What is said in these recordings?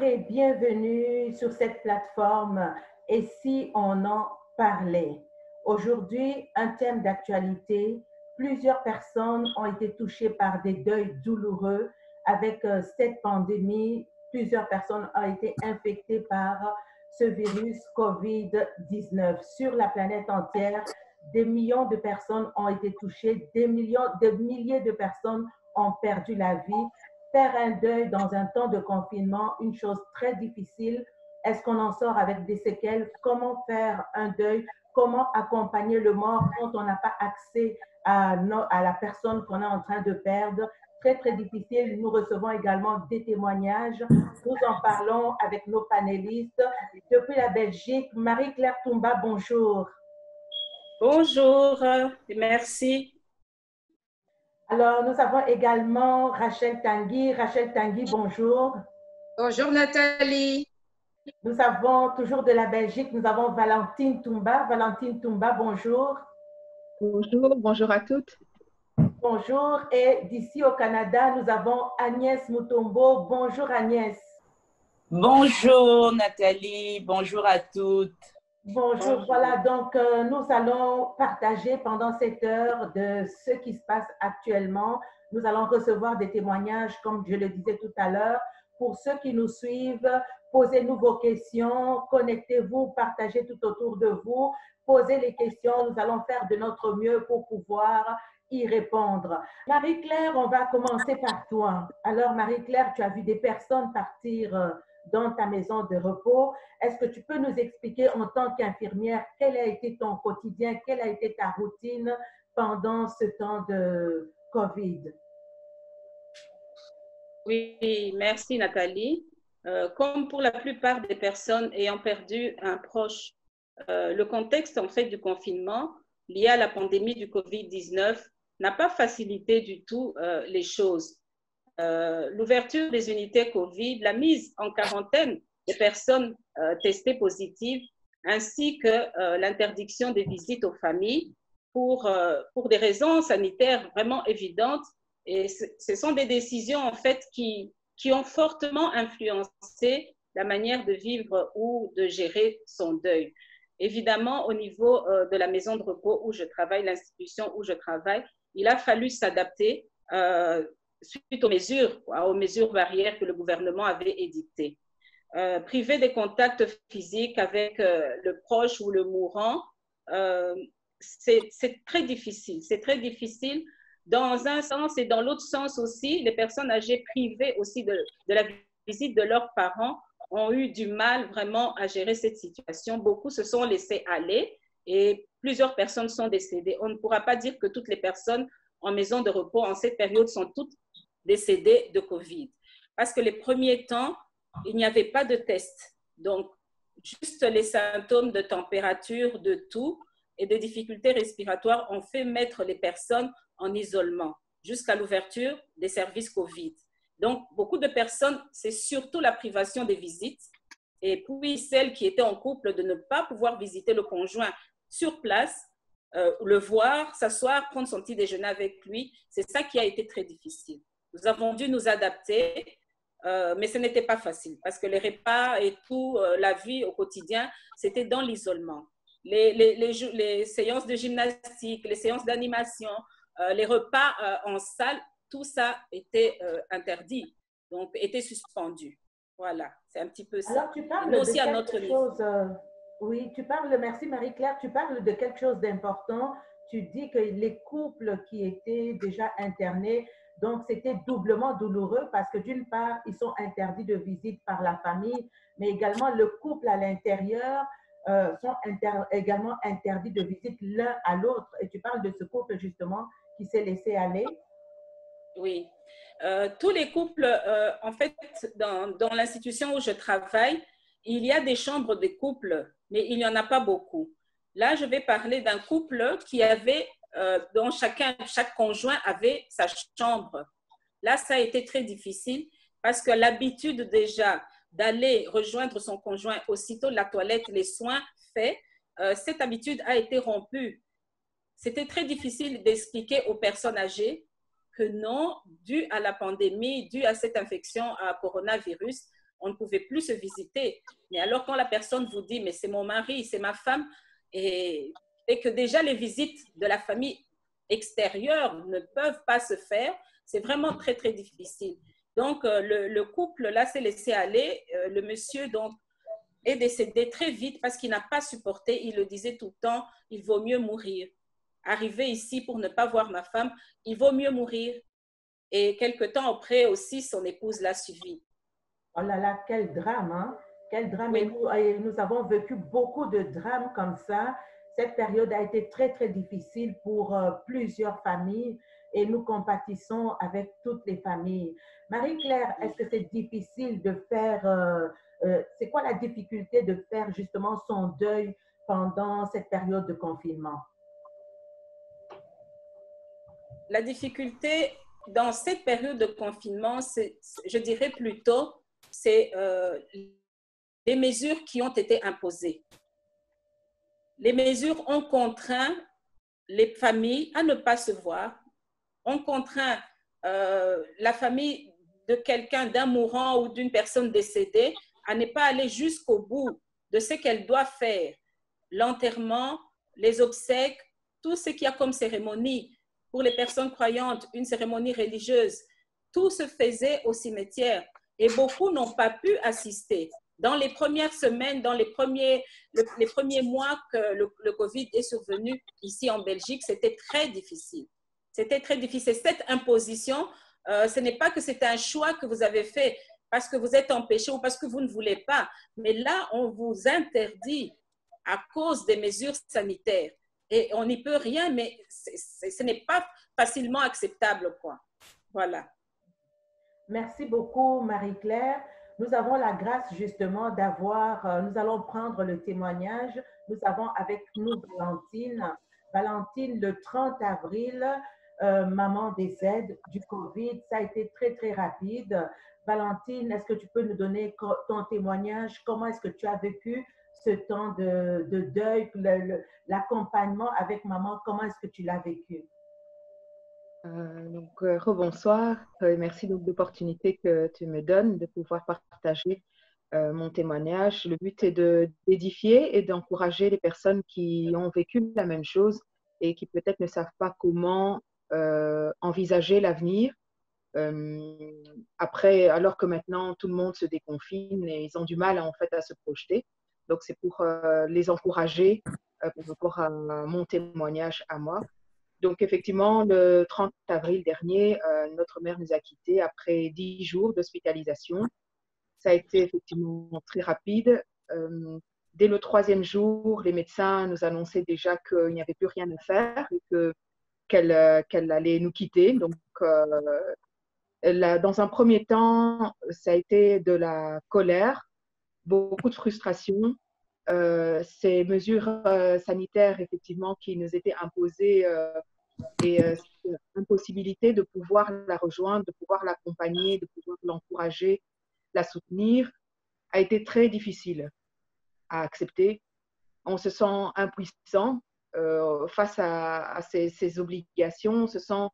et bienvenue sur cette plateforme Et si on en parlait? Aujourd'hui, un thème d'actualité. Plusieurs personnes ont été touchées par des deuils douloureux avec cette pandémie. Plusieurs personnes ont été infectées par ce virus COVID-19. Sur la planète entière, des millions de personnes ont été touchées, des milliers de personnes ont perdu la vie. Faire un deuil dans un temps de confinement, une chose très difficile. Est-ce qu'on en sort avec des séquelles? Comment faire un deuil? Comment accompagner le mort quand on n'a pas accès à la personne qu'on est en train de perdre? Très, très difficile. Nous recevons également des témoignages. Nous en parlons avec nos panélistes. Depuis la Belgique, Marie-Claire Toumba, bonjour. Bonjour, merci. Alors, nous avons également Rachel Tanguy. Rachel Tanguy, bonjour. Bonjour Nathalie. Nous avons toujours de la Belgique, nous avons Valentine Toumba. Valentine Toumba, bonjour. Bonjour, bonjour à toutes. Bonjour. Et d'ici au Canada, nous avons Agnès Mutombo. Bonjour Agnès. Bonjour Nathalie, bonjour à toutes. Bonjour, voilà, donc nous allons partager pendant cette heure de ce qui se passe actuellement. Nous allons recevoir des témoignages, comme je le disais tout à l'heure. Pour ceux qui nous suivent, posez-nous vos questions, connectez-vous, partagez tout autour de vous, posez les questions. Nous allons faire de notre mieux pour pouvoir y répondre. Marie-Claire, on va commencer par toi. Alors Marie-Claire, tu as vu des personnes partir dans ta maison de repos. Est-ce que tu peux nous expliquer en tant qu'infirmière quel a été ton quotidien, quelle a été ta routine pendant ce temps de COVID? Oui, merci Nathalie. Comme pour la plupart des personnes ayant perdu un proche, le contexte en fait du confinement lié à la pandémie du COVID-19 n'a pas facilité du tout les choses. L'ouverture des unités COVID, la mise en quarantaine des personnes testées positives, ainsi que l'interdiction des visites aux familles pour des raisons sanitaires vraiment évidentes. Et ce sont des décisions en fait qui ont fortement influencé la manière de vivre ou de gérer son deuil. Évidemment, au niveau de la maison de repos où je travaille, l'institution où je travaille, il a fallu s'adapter suite aux mesures barrières que le gouvernement avait édictées. Priver des contacts physiques avec le proche ou le mourant, c'est très difficile. C'est très difficile dans un sens et dans l'autre sens aussi. Les personnes âgées privées aussi de la visite de leurs parents ont eu du mal vraiment à gérer cette situation. Beaucoup se sont laissés aller et plusieurs personnes sont décédées. On ne pourra pas dire que toutes les personnes en maison de repos en cette période sont toutes décédées de COVID. Parce que les premiers temps, il n'y avait pas de test. Donc, juste les symptômes de température, de toux et de difficultés respiratoires ont fait mettre les personnes en isolement jusqu'à l'ouverture des services COVID. Donc, beaucoup de personnes, c'est surtout la privation des visites et puis celles qui étaient en couple de ne pas pouvoir visiter le conjoint sur place, le voir, s'asseoir, prendre son petit déjeuner avec lui. C'est ça qui a été très difficile. Nous avons dû nous adapter, mais ce n'était pas facile parce que les repas et tout, la vie au quotidien, c'était dans l'isolement. Les séances de gymnastique, les séances d'animation, les repas en salle, tout ça était interdit, donc était suspendu. Voilà, c'est un petit peu ça. Alors, tu parles nous aussi de à notre quelque niveau. chose, oui, tu parles, merci Marie-Claire, tu parles de quelque chose d'important. Tu dis que les couples qui étaient déjà internés, donc c'était doublement douloureux parce que d'une part, ils sont interdits de visite par la famille, mais également le couple à l'intérieur sont également interdits de visite l'un à l'autre. Et tu parles de ce couple justement qui s'est laissé aller. Oui. Tous les couples, en fait, dans l'institution où je travaille, il y a des chambres de couples, mais il n'y en a pas beaucoup. Là, je vais parler d'un couple qui avait, dont chaque conjoint avait sa chambre. Là, ça a été très difficile parce que l'habitude déjà d'aller rejoindre son conjoint aussitôt la toilette, les soins faits, cette habitude a été rompue. C'était très difficile d'expliquer aux personnes âgées que non, dû à la pandémie, dû à cette infection à coronavirus, on ne pouvait plus se visiter. Mais alors quand la personne vous dit, mais c'est mon mari, c'est ma femme, et que déjà les visites de la famille extérieure ne peuvent pas se faire, c'est vraiment très, très difficile. Donc, le couple, là, s'est laissé aller. Le monsieur, donc, est décédé très vite parce qu'il n'a pas supporté. Il le disait tout le temps, il vaut mieux mourir. Arriver ici pour ne pas voir ma femme, il vaut mieux mourir. Et quelque temps après aussi, son épouse l'a suivi. Oh là là, quel drame, hein? Quel drame. Oui. Et nous avons vécu beaucoup de drames comme ça. Cette période a été très, très difficile pour plusieurs familles et nous compatissons avec toutes les familles. Marie-Claire, est-ce que c'est difficile de faire, c'est quoi la difficulté de faire justement son deuil pendant cette période de confinement? La difficulté dans cette période de confinement, je dirais plutôt, c'est les mesures qui ont été imposées. Les mesures ont contraint les familles à ne pas se voir, ont contraint la famille de quelqu'un, d'un mourant ou d'une personne décédée, à ne pas aller jusqu'au bout de ce qu'elle doit faire. L'enterrement, les obsèques, tout ce qu'il y a comme cérémonie. Pour les personnes croyantes, une cérémonie religieuse, tout se faisait au cimetière et beaucoup n'ont pas pu assister. Dans les premières semaines, dans les premiers mois que le Covid est survenu ici en Belgique, c'était très difficile. C'était très difficile. Cette imposition, ce n'est pas que c'est un choix que vous avez fait parce que vous êtes empêché ou parce que vous ne voulez pas, mais là, on vous interdit à cause des mesures sanitaires. Et on n'y peut rien, mais ce n'est pas facilement acceptable, quoi. Voilà. Merci beaucoup, Marie-Claire. Nous avons la grâce justement d'avoir, nous allons prendre le témoignage. Nous avons avec nous Valentine. Valentine, le 30 avril, maman décède du Covid. Ça a été très, très rapide. Valentine, est-ce que tu peux nous donner ton témoignage? Comment est-ce que tu as vécu ce temps de deuil, l'accompagnement avec maman? Comment est-ce que tu l'as vécu? Rebonsoir. Merci donc de l'opportunité que tu me donnes de pouvoir partager mon témoignage. Le but est d'édifier et d'encourager les personnes qui ont vécu la même chose et qui peut-être ne savent pas comment envisager l'avenir. Après, alors que maintenant tout le monde se déconfine et ils ont du mal en fait à se projeter. Donc c'est pour les encourager par rapport à mon témoignage à moi. Donc, effectivement, le 30 avril dernier, notre mère nous a quittés après 10 jours d'hospitalisation. Ça a été effectivement très rapide. Dès le 3e jour, les médecins nous annonçaient déjà qu'il n'y avait plus rien à faire et qu'elle allait nous quitter. Donc, dans un premier temps, ça a été de la colère, beaucoup de frustration. Ces mesures sanitaires, effectivement, qui nous étaient imposées et cette impossibilité de pouvoir la rejoindre, de pouvoir l'accompagner, de pouvoir l'encourager, la soutenir, a été très difficile à accepter. On se sent impuissant face à ces obligations, on se sent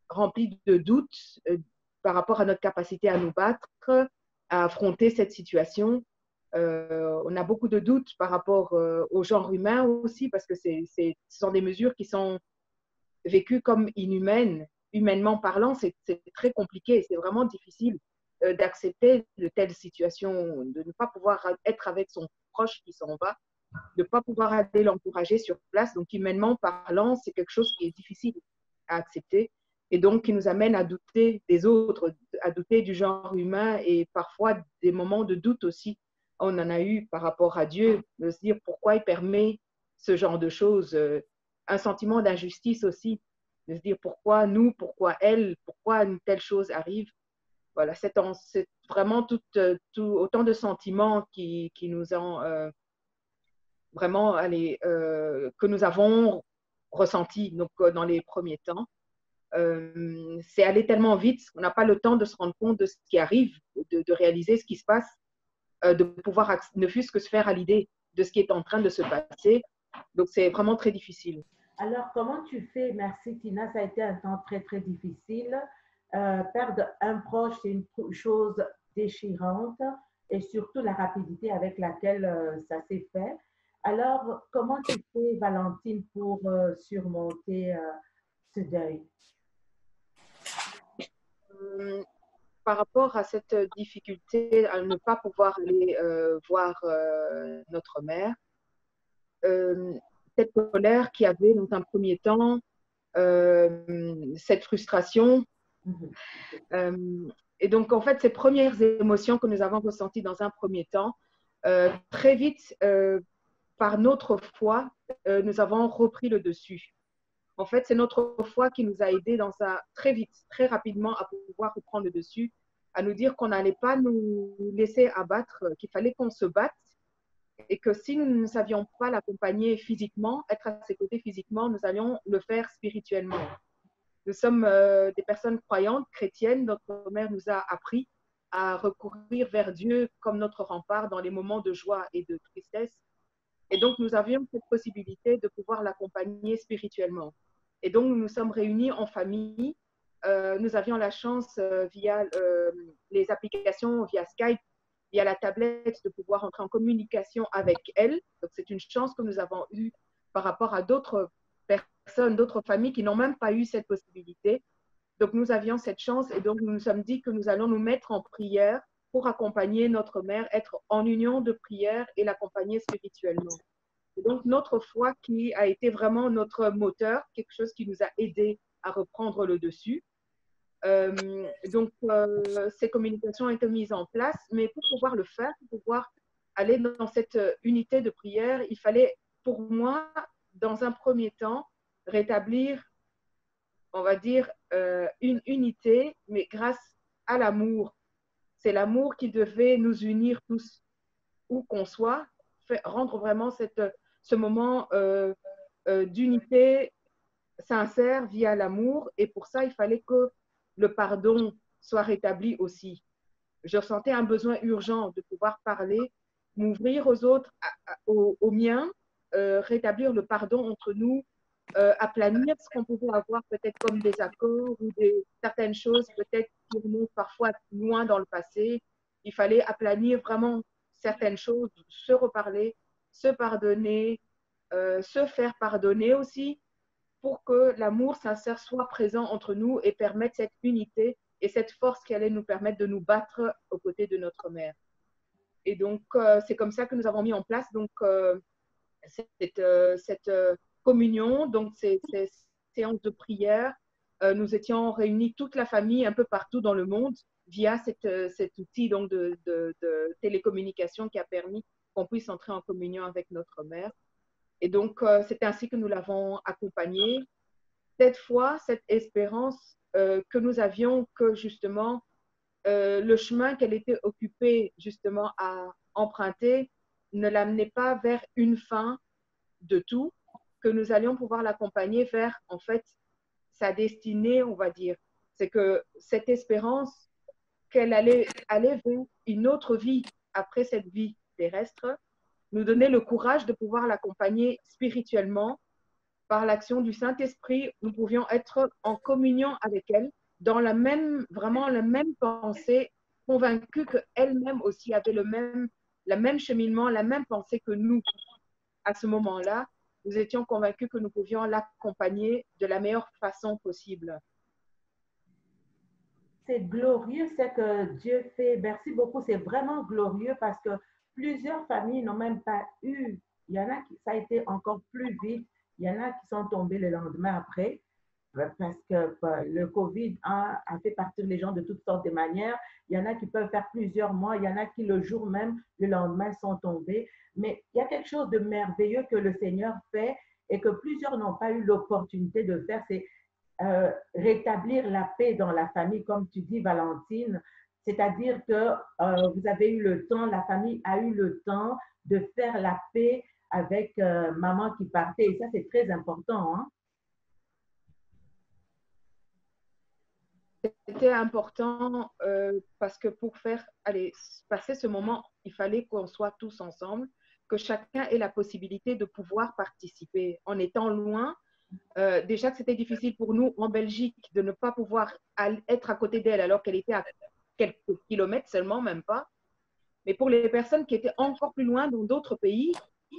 rempli de doutes par rapport à notre capacité à nous battre, à affronter cette situation. On a beaucoup de doutes par rapport au genre humain aussi, parce que ce sont des mesures qui sont vécues comme inhumaines. Humainement parlant, c'est très compliqué, c'est vraiment difficile d'accepter de telles situations, de ne pas pouvoir être avec son proche qui s'en va, de ne pas pouvoir aller l'encourager sur place. Donc, humainement parlant, c'est quelque chose qui est difficile à accepter et donc qui nous amène à douter des autres, à douter du genre humain et parfois des moments de doute aussi. On en a eu par rapport à Dieu, de se dire pourquoi il permet ce genre de choses, un sentiment d'injustice aussi, de se dire pourquoi nous, pourquoi elle, pourquoi une telle chose arrive. Voilà, c'est vraiment autant de sentiments qui nous ont vraiment, que nous avons ressentis donc, dans les premiers temps. C'est allé tellement vite qu'on n'a pas le temps de se rendre compte de ce qui arrive, de réaliser ce qui se passe, de pouvoir ne fût-ce que se faire à l'idée de ce qui est en train de se passer. Donc, c'est vraiment très difficile. Alors, comment tu fais? Merci Tina, ça a été un temps très, très difficile. Perdre un proche, c'est une chose déchirante et surtout la rapidité avec laquelle ça s'est fait. Alors, comment tu fais, Valentine, pour surmonter ce deuil? Par rapport à cette difficulté à ne pas pouvoir aller voir notre mère, cette colère qui avait dans un premier temps, cette frustration. Et donc, en fait, ces premières émotions que nous avons ressenties dans un premier temps, très vite, par notre foi, nous avons repris le dessus. En fait, c'est notre foi qui nous a aidés très vite, très rapidement à pouvoir reprendre le dessus, à nous dire qu'on n'allait pas nous laisser abattre, qu'il fallait qu'on se batte et que si nous ne savions pas l'accompagner physiquement, être à ses côtés physiquement, nous allions le faire spirituellement. Nous sommes des personnes croyantes, chrétiennes. Notre mère nous a appris à recourir vers Dieu comme notre rempart dans les moments de joie et de tristesse. Et donc, nous avions cette possibilité de pouvoir l'accompagner spirituellement. Et donc, nous nous sommes réunis en famille. Nous avions la chance, via les applications, via Skype, via la tablette, de pouvoir entrer en communication avec elle. Donc, c'est une chance que nous avons eue par rapport à d'autres personnes, d'autres familles qui n'ont même pas eu cette possibilité. Donc, nous avions cette chance et donc nous nous sommes dit que nous allons nous mettre en prière pour accompagner notre mère, être en union de prière et l'accompagner spirituellement. Et donc, notre foi qui a été vraiment notre moteur, quelque chose qui nous a aidé à reprendre le dessus. Ces communications ont été mises en place, mais pour pouvoir le faire, pour pouvoir aller dans cette unité de prière, il fallait, pour moi, dans un premier temps, rétablir, on va dire, une unité, mais grâce à l'amour. C'est l'amour qui devait nous unir tous, où qu'on soit, rendre vraiment ce moment d'unité sincère via l'amour. Et pour ça, il fallait que le pardon soit rétabli aussi. Je ressentais un besoin urgent de pouvoir parler, m'ouvrir aux autres, aux miens, rétablir le pardon entre nous, aplanir ce qu'on pouvait avoir peut-être comme des accords ou certaines choses peut-être qui remontent parfois loin dans le passé. Il fallait aplanir vraiment certaines choses, se reparler, se pardonner, se faire pardonner aussi, pour que l'amour sincère soit présent entre nous et permette cette unité et cette force qui allait nous permettre de nous battre aux côtés de notre mère. Et donc, c'est comme ça que nous avons mis en place donc, cette communion, donc ces séances de prière. Nous étions réunis toute la famille un peu partout dans le monde via cet outil donc, de télécommunication qui a permis qu'on puisse entrer en communion avec notre mère. Et donc, c'est ainsi que nous l'avons accompagnée. Cette foi, cette espérance que nous avions que justement, le chemin qu'elle était occupée justement à emprunter ne l'amenait pas vers une fin de tout, que nous allions pouvoir l'accompagner vers, en fait, sa destinée, on va dire. C'est que cette espérance qu'elle allait aller vers une autre vie après cette vie terrestre, nous donner le courage de pouvoir l'accompagner spirituellement. Par l'action du Saint-Esprit, nous pouvions être en communion avec elle, dans vraiment la même pensée, convaincue qu'elle-même aussi avait le même cheminement, la même pensée que nous. À ce moment-là, nous étions convaincus que nous pouvions l'accompagner de la meilleure façon possible. C'est glorieux ce que Dieu fait. Merci beaucoup. C'est vraiment glorieux parce que plusieurs familles n'ont même pas eu. Il y en a qui, ça a été encore plus vite. Il y en a qui sont tombés le lendemain après parce que le COVID a fait partir les gens de toutes sortes de manières. Il y en a qui peuvent faire plusieurs mois. Il y en a qui, le jour même, le lendemain, sont tombés. Mais il y a quelque chose de merveilleux que le Seigneur fait et que plusieurs n'ont pas eu l'opportunité de faire. C'est rétablir la paix dans la famille, comme tu dis, Valentine. C'est-à-dire que vous avez eu le temps, la famille a eu le temps de faire la paix avec maman qui partait. Et ça, c'est très important. Hein? C'était important parce que pour passer ce moment, il fallait qu'on soit tous ensemble, que chacun ait la possibilité de pouvoir participer. En étant loin, déjà que c'était difficile pour nous en Belgique de ne pas pouvoir être à côté d'elle alors qu'elle était quelques kilomètres seulement, même pas. Mais pour les personnes qui étaient encore plus loin dans d'autres pays,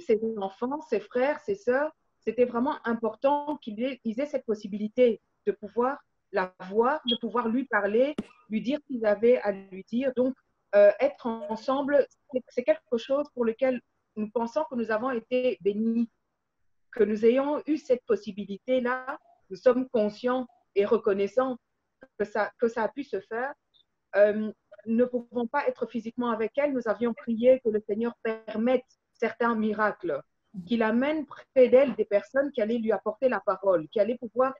ses enfants, ses frères, ses sœurs, c'était vraiment important qu'ils aient cette possibilité de pouvoir la voir, de pouvoir lui parler, lui dire ce qu'ils avaient à lui dire. Donc, être ensemble, c'est quelque chose pour lequel nous pensons que nous avons été bénis, que nous ayons eu cette possibilité-là. Nous sommes conscients et reconnaissants que ça a pu se faire. Ne pouvons pas être physiquement avec elle. Nous avions prié que le Seigneur permette certains miracles, qu'il amène près d'elle des personnes qui allaient lui apporter la parole, qui allaient pouvoir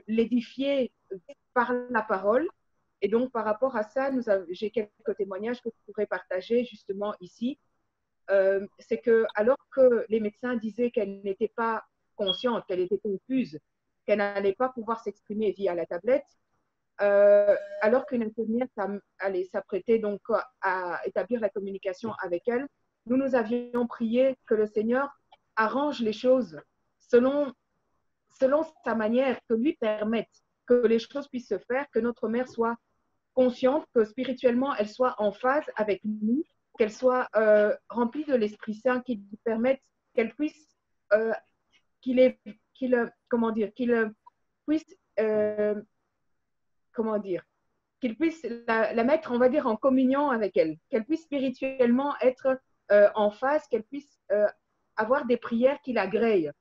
l'édifier par la parole. Et donc, par rapport à ça, j'ai quelques témoignages que je pourrais partager justement ici. C'est que alors que les médecins disaient qu'elle n'était pas consciente, qu'elle était confuse, qu'elle n'allait pas pouvoir s'exprimer via la tablette, alors qu'une infirmière allait s'apprêter donc à établir la communication avec elle, nous avions prié que le Seigneur arrange les choses selon sa manière, que lui permette que les choses puissent se faire, que notre mère soit consciente, que spirituellement elle soit en phase avec nous, qu'elle soit remplie de l'Esprit Saint qui lui permette qu'elle puisse, qu'il puisse la mettre, on va dire, en communion avec elle, qu'elle puisse spirituellement être en phase, qu'elle puisse avoir des prières qui l'agréent,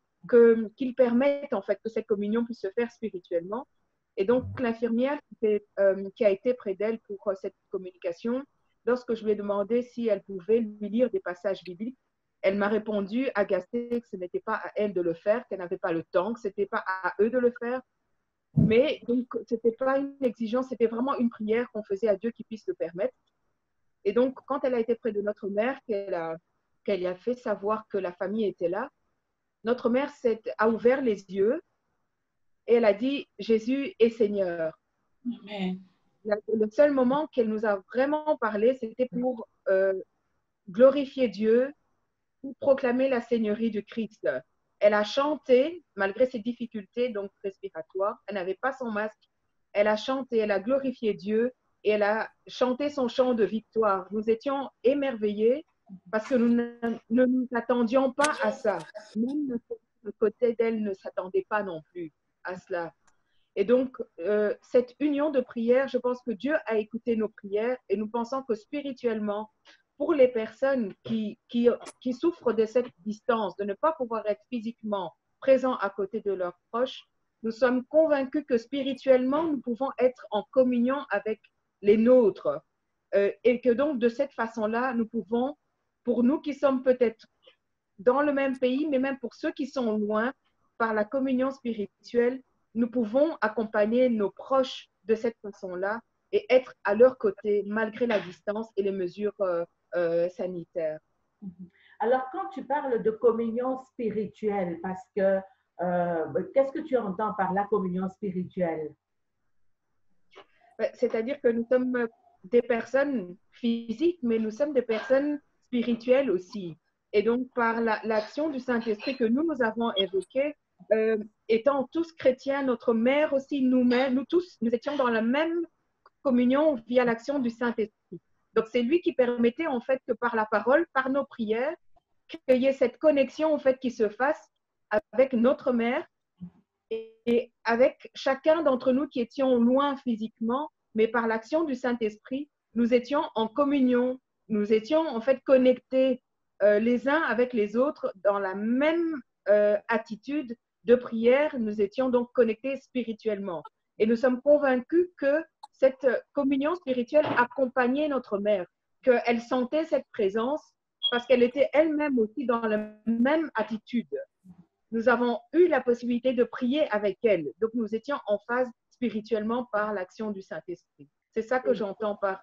qu'il permette en fait que cette communion puisse se faire spirituellement. Et donc l'infirmière qui a été près d'elle pour cette communication, lorsque je lui ai demandé si elle pouvait lui lire des passages bibliques, elle m'a répondu agacée que ce n'était pas à elle de le faire, qu'elle n'avait pas le temps, que ce n'était pas à eux de le faire. Mais donc, ce n'était pas une exigence, c'était vraiment une prière qu'on faisait à Dieu qui puisse le permettre. Et donc, quand elle a été près de notre mère, qu'elle y a fait savoir que la famille était là, notre mère a ouvert les yeux et elle a dit « Jésus est Seigneur ». Le seul moment qu'elle nous a vraiment parlé, c'était pour glorifier Dieu, pour proclamer la Seigneurie du Christ. Elle a chanté, malgré ses difficultés donc respiratoires, elle n'avait pas son masque, elle a chanté, elle a glorifié Dieu et elle a chanté son chant de victoire. Nous étions émerveillés parce que nous ne nous attendions pas à ça. Même le côté d'elle ne s'attendait pas non plus à cela. Et donc, cette union de prière, je pense que Dieu a écouté nos prières et nous pensons que spirituellement, pour les personnes qui souffrent de cette distance, de ne pas pouvoir être physiquement présents à côté de leurs proches, nous sommes convaincus que spirituellement, nous pouvons être en communion avec les nôtres. Et que donc, de cette façon-là, nous pouvons, pour nous qui sommes peut-être dans le même pays, mais même pour ceux qui sont loin, par la communion spirituelle, nous pouvons accompagner nos proches de cette façon-là et être à leur côté malgré la distance et les mesures sanitaires. Alors, quand tu parles de communion spirituelle, parce que qu'est-ce que tu entends par la communion spirituelle? C'est-à-dire que nous sommes des personnes physiques, mais nous sommes des personnes spirituelles aussi. Et donc, par l'action du Saint-Esprit que nous avons évoquée, étant tous chrétiens, notre mère aussi, nous-mêmes, nous tous, nous étions dans la même communion via l'action du Saint-Esprit. Donc, c'est lui qui permettait en fait que par la parole, par nos prières, qu'il y ait cette connexion en fait qui se fasse avec notre mère et avec chacun d'entre nous qui étions loin physiquement, mais par l'action du Saint-Esprit, nous étions en communion, nous étions en fait connectés les uns avec les autres dans la même attitude de prière, nous étions donc connectés spirituellement. Et nous sommes convaincus que cette communion spirituelle accompagnait notre mère, qu'elle sentait cette présence parce qu'elle était elle-même aussi dans la même attitude. Nous avons eu la possibilité de prier avec elle. Donc, nous étions en phase spirituellement par l'action du Saint-Esprit. C'est ça que j'entends par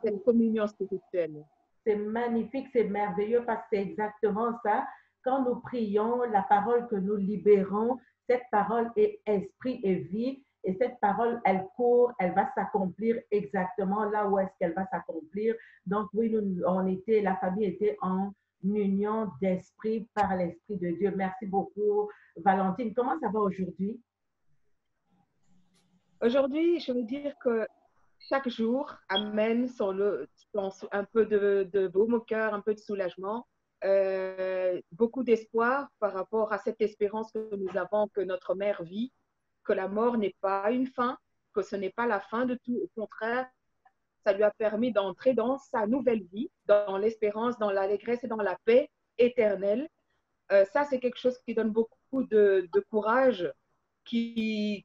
cette communion spirituelle. C'est magnifique, c'est merveilleux parce que c'est exactement ça. Quand nous prions, la parole que nous libérons, cette parole est esprit et vie. Et cette parole, elle court, elle va s'accomplir exactement là où est-ce qu'elle va s'accomplir. Donc oui, la famille était en union d'esprit par l'Esprit de Dieu. Merci beaucoup, Valentine. Comment ça va aujourd'hui? Aujourd'hui, je veux dire que chaque jour amène un peu de baume au cœur, un peu de soulagement, beaucoup d'espoir par rapport à cette espérance que nous avons que notre mère vit, que la mort n'est pas une fin, que ce n'est pas la fin de tout. Au contraire, ça lui a permis d'entrer dans sa nouvelle vie, dans l'espérance, dans l'allégresse et dans la paix éternelle. Ça, c'est quelque chose qui donne beaucoup de courage, qui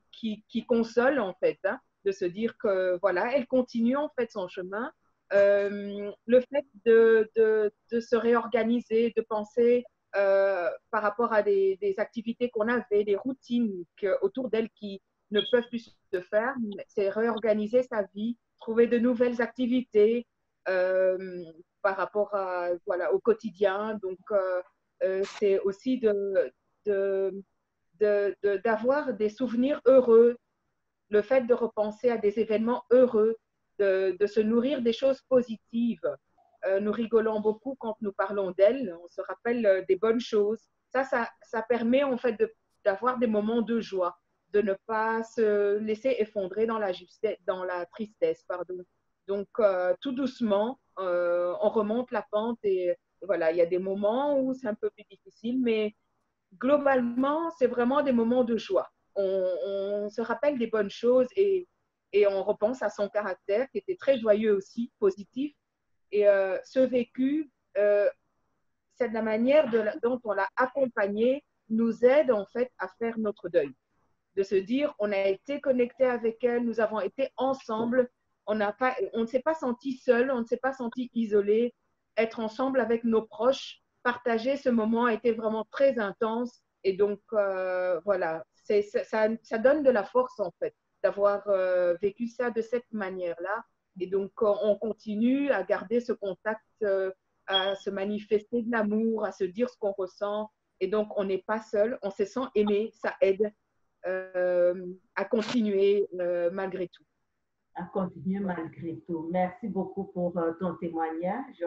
console en fait, hein, de se dire que voilà, elle continue en fait son chemin. Le fait de se réorganiser, de penser par rapport à des activités qu'on avait, des routines autour d'elle qui ne peuvent plus se faire, c'est réorganiser sa vie, trouver de nouvelles activités par rapport à, voilà, au quotidien. Donc, c'est aussi d'avoir des souvenirs heureux, le fait de repenser à des événements heureux, de se nourrir des choses positives. Nous rigolons beaucoup quand nous parlons d'elle, on se rappelle des bonnes choses. Ça permet en fait d'avoir des moments de joie, de ne pas se laisser effondrer dans la tristesse. Pardon. Donc, tout doucement, on remonte la pente et voilà, il y a des moments où c'est un peu plus difficile, mais globalement, c'est vraiment des moments de joie. On se rappelle des bonnes choses et on repense à son caractère qui était très joyeux aussi, positif. Et ce vécu, c'est la manière dont on l'a accompagné, nous aide en fait à faire notre deuil. De se dire, on a été connecté avec elle, nous avons été ensemble, on ne s'est pas senti seul, on ne s'est pas senti isolé. Être ensemble avec nos proches, partager ce moment a été vraiment très intense. Et donc, voilà, ça donne de la force en fait, d'avoir vécu ça de cette manière-là. Et donc, on continue à garder ce contact, à se manifester de l'amour, à se dire ce qu'on ressent. Et donc, on n'est pas seul, on se sent aimé, ça aide à continuer malgré tout. À continuer malgré tout. Merci beaucoup pour ton témoignage.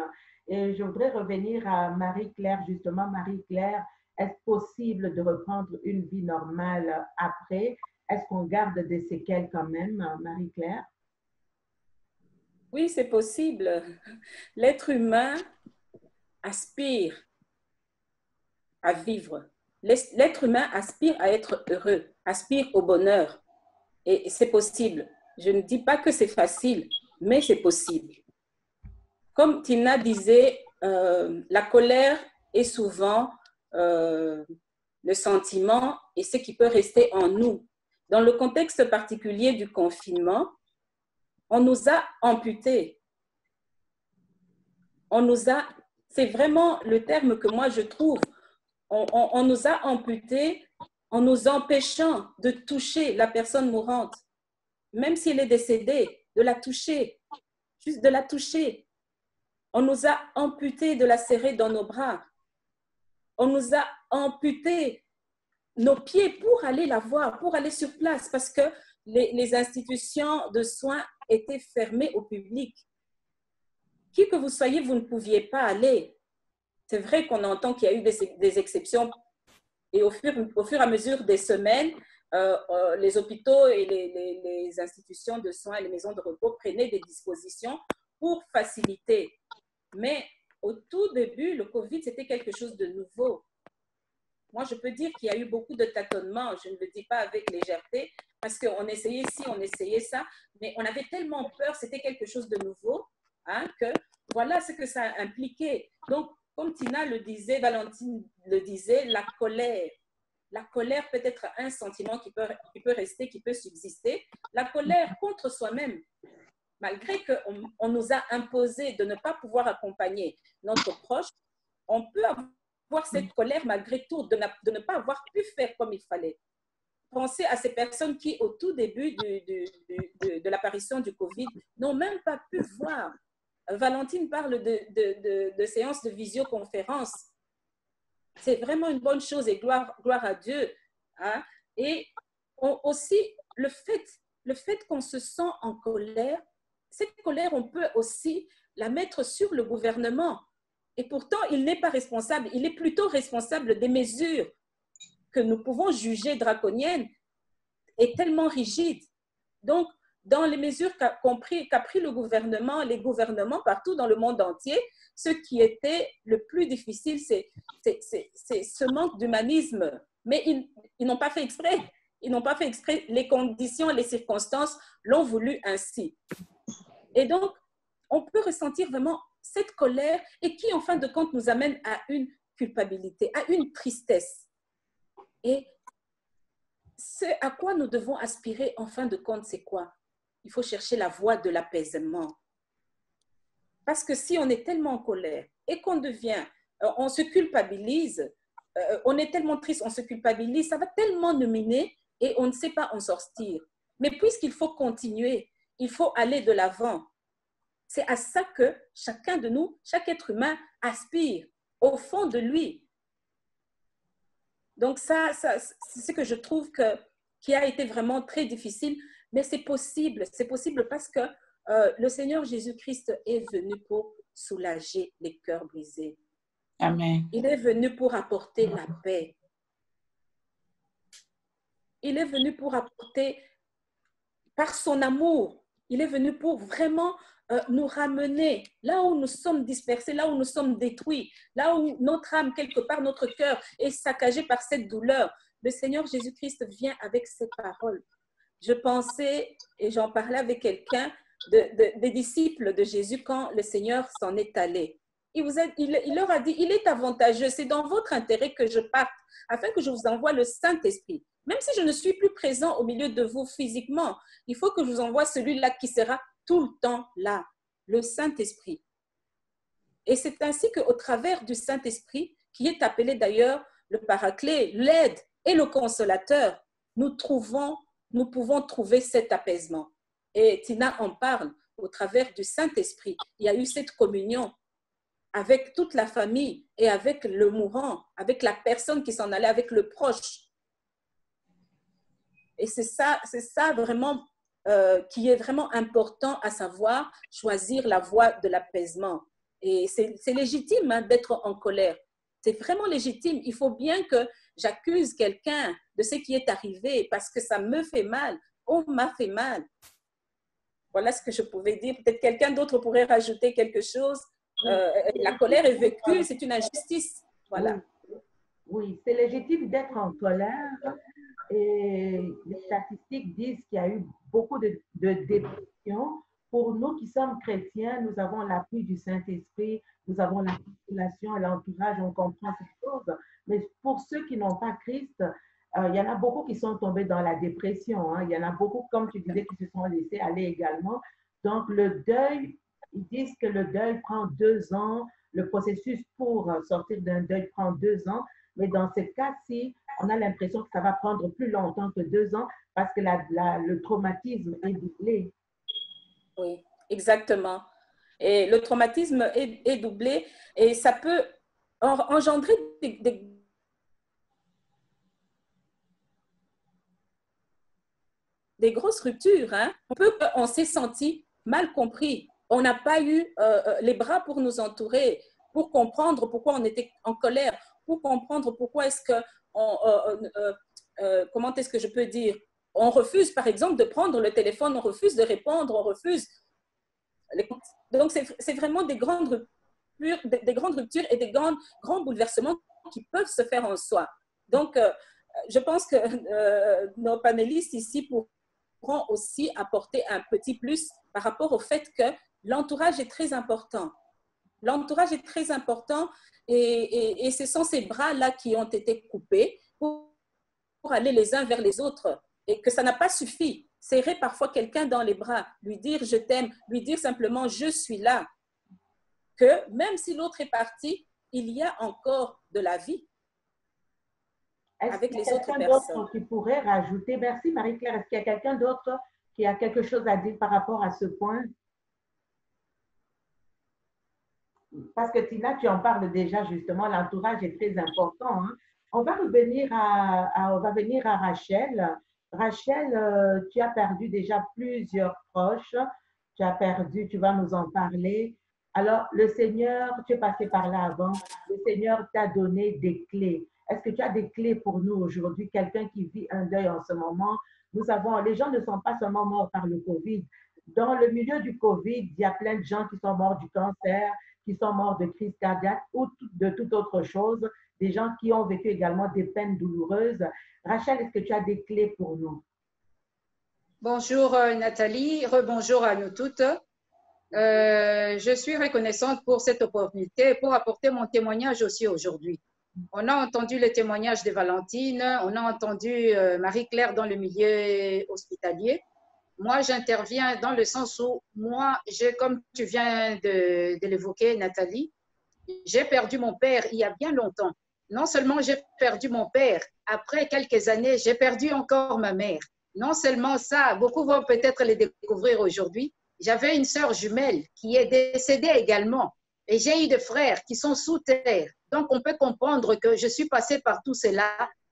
Et je voudrais revenir à Marie-Claire, justement. Marie-Claire, est-ce possible de reprendre une vie normale après? Est-ce qu'on garde des séquelles quand même, Marie-Claire? Oui, c'est possible. L'être humain aspire à vivre. L'être humain aspire à être heureux, aspire au bonheur. Et c'est possible. Je ne dis pas que c'est facile, mais c'est possible. Comme Tina disait, la colère est souvent le sentiment et ce qui peut rester en nous. Dans le contexte particulier du confinement, on nous a amputés. C'est vraiment le terme que moi je trouve, on nous a amputés en nous empêchant de toucher la personne mourante. Même si elle est décédée, de la toucher, juste de la toucher. On nous a amputés de la serrer dans nos bras. On nous a amputé nos pieds pour aller la voir, pour aller sur place, parce que les institutions de soins étaient fermées au public. Qui que vous soyez, vous ne pouviez pas aller. C'est vrai qu'on entend qu'il y a eu des exceptions et au fur et à mesure des semaines, les hôpitaux et les institutions de soins, les maisons de repos prenaient des dispositions pour faciliter. Mais au tout début, le COVID, c'était quelque chose de nouveau. Moi, je peux dire qu'il y a eu beaucoup de tâtonnements, je ne le dis pas avec légèreté, parce qu'on essayait ci, on essayait ça, mais on avait tellement peur, c'était quelque chose de nouveau, hein, que voilà ce que ça impliquait. Donc, comme Tina le disait, Valentine le disait, la colère peut être un sentiment qui peut rester, qui peut subsister. La colère contre soi-même, malgré qu'on nous a imposé de ne pas pouvoir accompagner notre proche, on peut avoir cette colère malgré tout, de ne pas avoir pu faire comme il fallait. Pensez à ces personnes qui, au tout début de l'apparition du Covid, n'ont même pas pu voir. Valentine parle de séances de visioconférence. C'est vraiment une bonne chose et gloire à Dieu. Hein? Et aussi, le fait qu'on se sent en colère, cette colère, on peut aussi la mettre sur le gouvernement. Et pourtant, il n'est pas responsable. Il est plutôt responsable des mesures que nous pouvons juger draconiennes et tellement rigides. Donc, dans les mesures qu'a pris le gouvernement, les gouvernements partout dans le monde entier, ce qui était le plus difficile, c'est ce manque d'humanisme. Mais ils n'ont pas fait exprès. Ils n'ont pas fait exprès. Les conditions, les circonstances l'ont voulu ainsi. Et donc, on peut ressentir vraiment cette colère et qui, en fin de compte, nous amène à une culpabilité, à une tristesse. Et ce à quoi nous devons aspirer, en fin de compte, c'est quoi? Il faut chercher la voie de l'apaisement. Parce que si on est tellement en colère et qu'on devient, on se culpabilise, on est tellement triste, on se culpabilise, ça va tellement nous miner et on ne sait pas en sortir. Mais puisqu'il faut continuer, il faut aller de l'avant. C'est à ça que chacun de nous, chaque être humain aspire au fond de lui. Donc ça c'est ce que je trouve qui a été vraiment très difficile, mais c'est possible parce que le Seigneur Jésus-Christ est venu pour soulager les cœurs brisés. Amen. Il est venu pour apporter la paix. Il est venu pour apporter, par son amour, il est venu pour vraiment nous ramener là où nous sommes dispersés, là où nous sommes détruits, là où notre âme, quelque part, notre cœur est saccagé par cette douleur. Le Seigneur Jésus-Christ vient avec ses paroles. Je pensais, et j'en parlais avec quelqu'un, des disciples de Jésus quand le Seigneur s'en est allé. Il leur a dit, il est avantageux, c'est dans votre intérêt que je parte, afin que je vous envoie le Saint-Esprit. Même si je ne suis plus présent au milieu de vous physiquement, il faut que je vous envoie celui-là qui sera tout le temps là, le Saint-Esprit. Et c'est ainsi qu'au travers du Saint-Esprit, qui est appelé d'ailleurs le Paraclet, l'aide et le Consolateur, nous pouvons trouver cet apaisement. Et Tina en parle, au travers du Saint-Esprit. Il y a eu cette communion avec toute la famille et avec le mourant, avec la personne qui s'en allait, avec le proche. Et c'est ça vraiment qui est vraiment important à savoir, choisir la voie de l'apaisement. Et c'est légitime d'être en colère. C'est vraiment légitime. Il faut bien que j'accuse quelqu'un de ce qui est arrivé parce que ça me fait mal. On m'a fait mal. Voilà ce que je pouvais dire. Peut-être quelqu'un d'autre pourrait rajouter quelque chose. La colère est vécue, c'est une injustice. Voilà. Oui, c'est légitime d'être en colère. Et les statistiques disent qu'il y a eu beaucoup de dépression. Pour nous qui sommes chrétiens, nous avons l'appui du Saint-Esprit, nous avons la population et l'entourage, on comprend ces choses. Mais pour ceux qui n'ont pas Christ, il y en a beaucoup qui sont tombés dans la dépression. Il y en a beaucoup, comme tu disais, qui se sont laissés aller également. Donc, le deuil, ils disent que le deuil prend 2 ans. Le processus pour sortir d'un deuil prend 2 ans. Mais dans ce cas-ci, on a l'impression que ça va prendre plus longtemps que 2 ans parce que le traumatisme est doublé. Oui, exactement. Et le traumatisme est doublé et ça peut engendrer des grosses ruptures. On s'est senti mal compris. On n'a pas eu les bras pour nous entourer, pour comprendre pourquoi on était en colère, pour comprendre pourquoi est-ce que comment est-ce que je peux dire, on refuse par exemple de prendre le téléphone, on refuse de répondre, on refuse. Donc c'est vraiment des grandes ruptures et des grands bouleversements qui peuvent se faire en soi. Donc je pense que nos panélistes ici pourront aussi apporter un petit plus par rapport au fait que l'entourage est très important. L'entourage est très important et ce sont ces bras-là qui ont été coupés pour aller les uns vers les autres et que ça n'a pas suffi. Serrer parfois quelqu'un dans les bras, lui dire je t'aime, lui dire simplement je suis là. Que même si l'autre est parti, il y a encore de la vie avec les autres personnes. Est-ce qu'il y a quelqu'un d'autre qui pourrait rajouter? Merci Marie-Claire. Est-ce qu'il y a quelqu'un d'autre qui a quelque chose à dire par rapport à ce point? Parce que Tina, tu en parles déjà justement, l'entourage est très important. On va venir à Rachel. Rachel, tu as perdu déjà plusieurs proches. Tu vas nous en parler. Alors, le Seigneur, tu es passé par là avant, le Seigneur t'a donné des clés. Est-ce que tu as des clés pour nous aujourd'hui? Quelqu'un qui vit un deuil en ce moment, Nous savons, les gens ne sont pas seulement morts par le Covid. Dans le milieu du Covid, il y a plein de gens qui sont morts du cancer, qui sont morts de crise cardiaque ou de toute autre chose, des gens qui ont vécu également des peines douloureuses. Rachel, est-ce que tu as des clés pour nous? Bonjour Nathalie, rebonjour à nous toutes. Je suis reconnaissante pour cette opportunité pour apporter mon témoignage aussi aujourd'hui. On a entendu le témoignage de Valentine, on a entendu Marie-Claire dans le milieu hospitalier. Moi, j'interviens dans le sens où moi, comme tu viens de l'évoquer, Nathalie, j'ai perdu mon père il y a bien longtemps. Non seulement j'ai perdu mon père, après quelques années, j'ai perdu encore ma mère. Non seulement ça, beaucoup vont peut-être les découvrir aujourd'hui. J'avais une sœur jumelle qui est décédée également. Et j'ai eu des frères qui sont sous terre. Donc, on peut comprendre que je suis passée par tout cela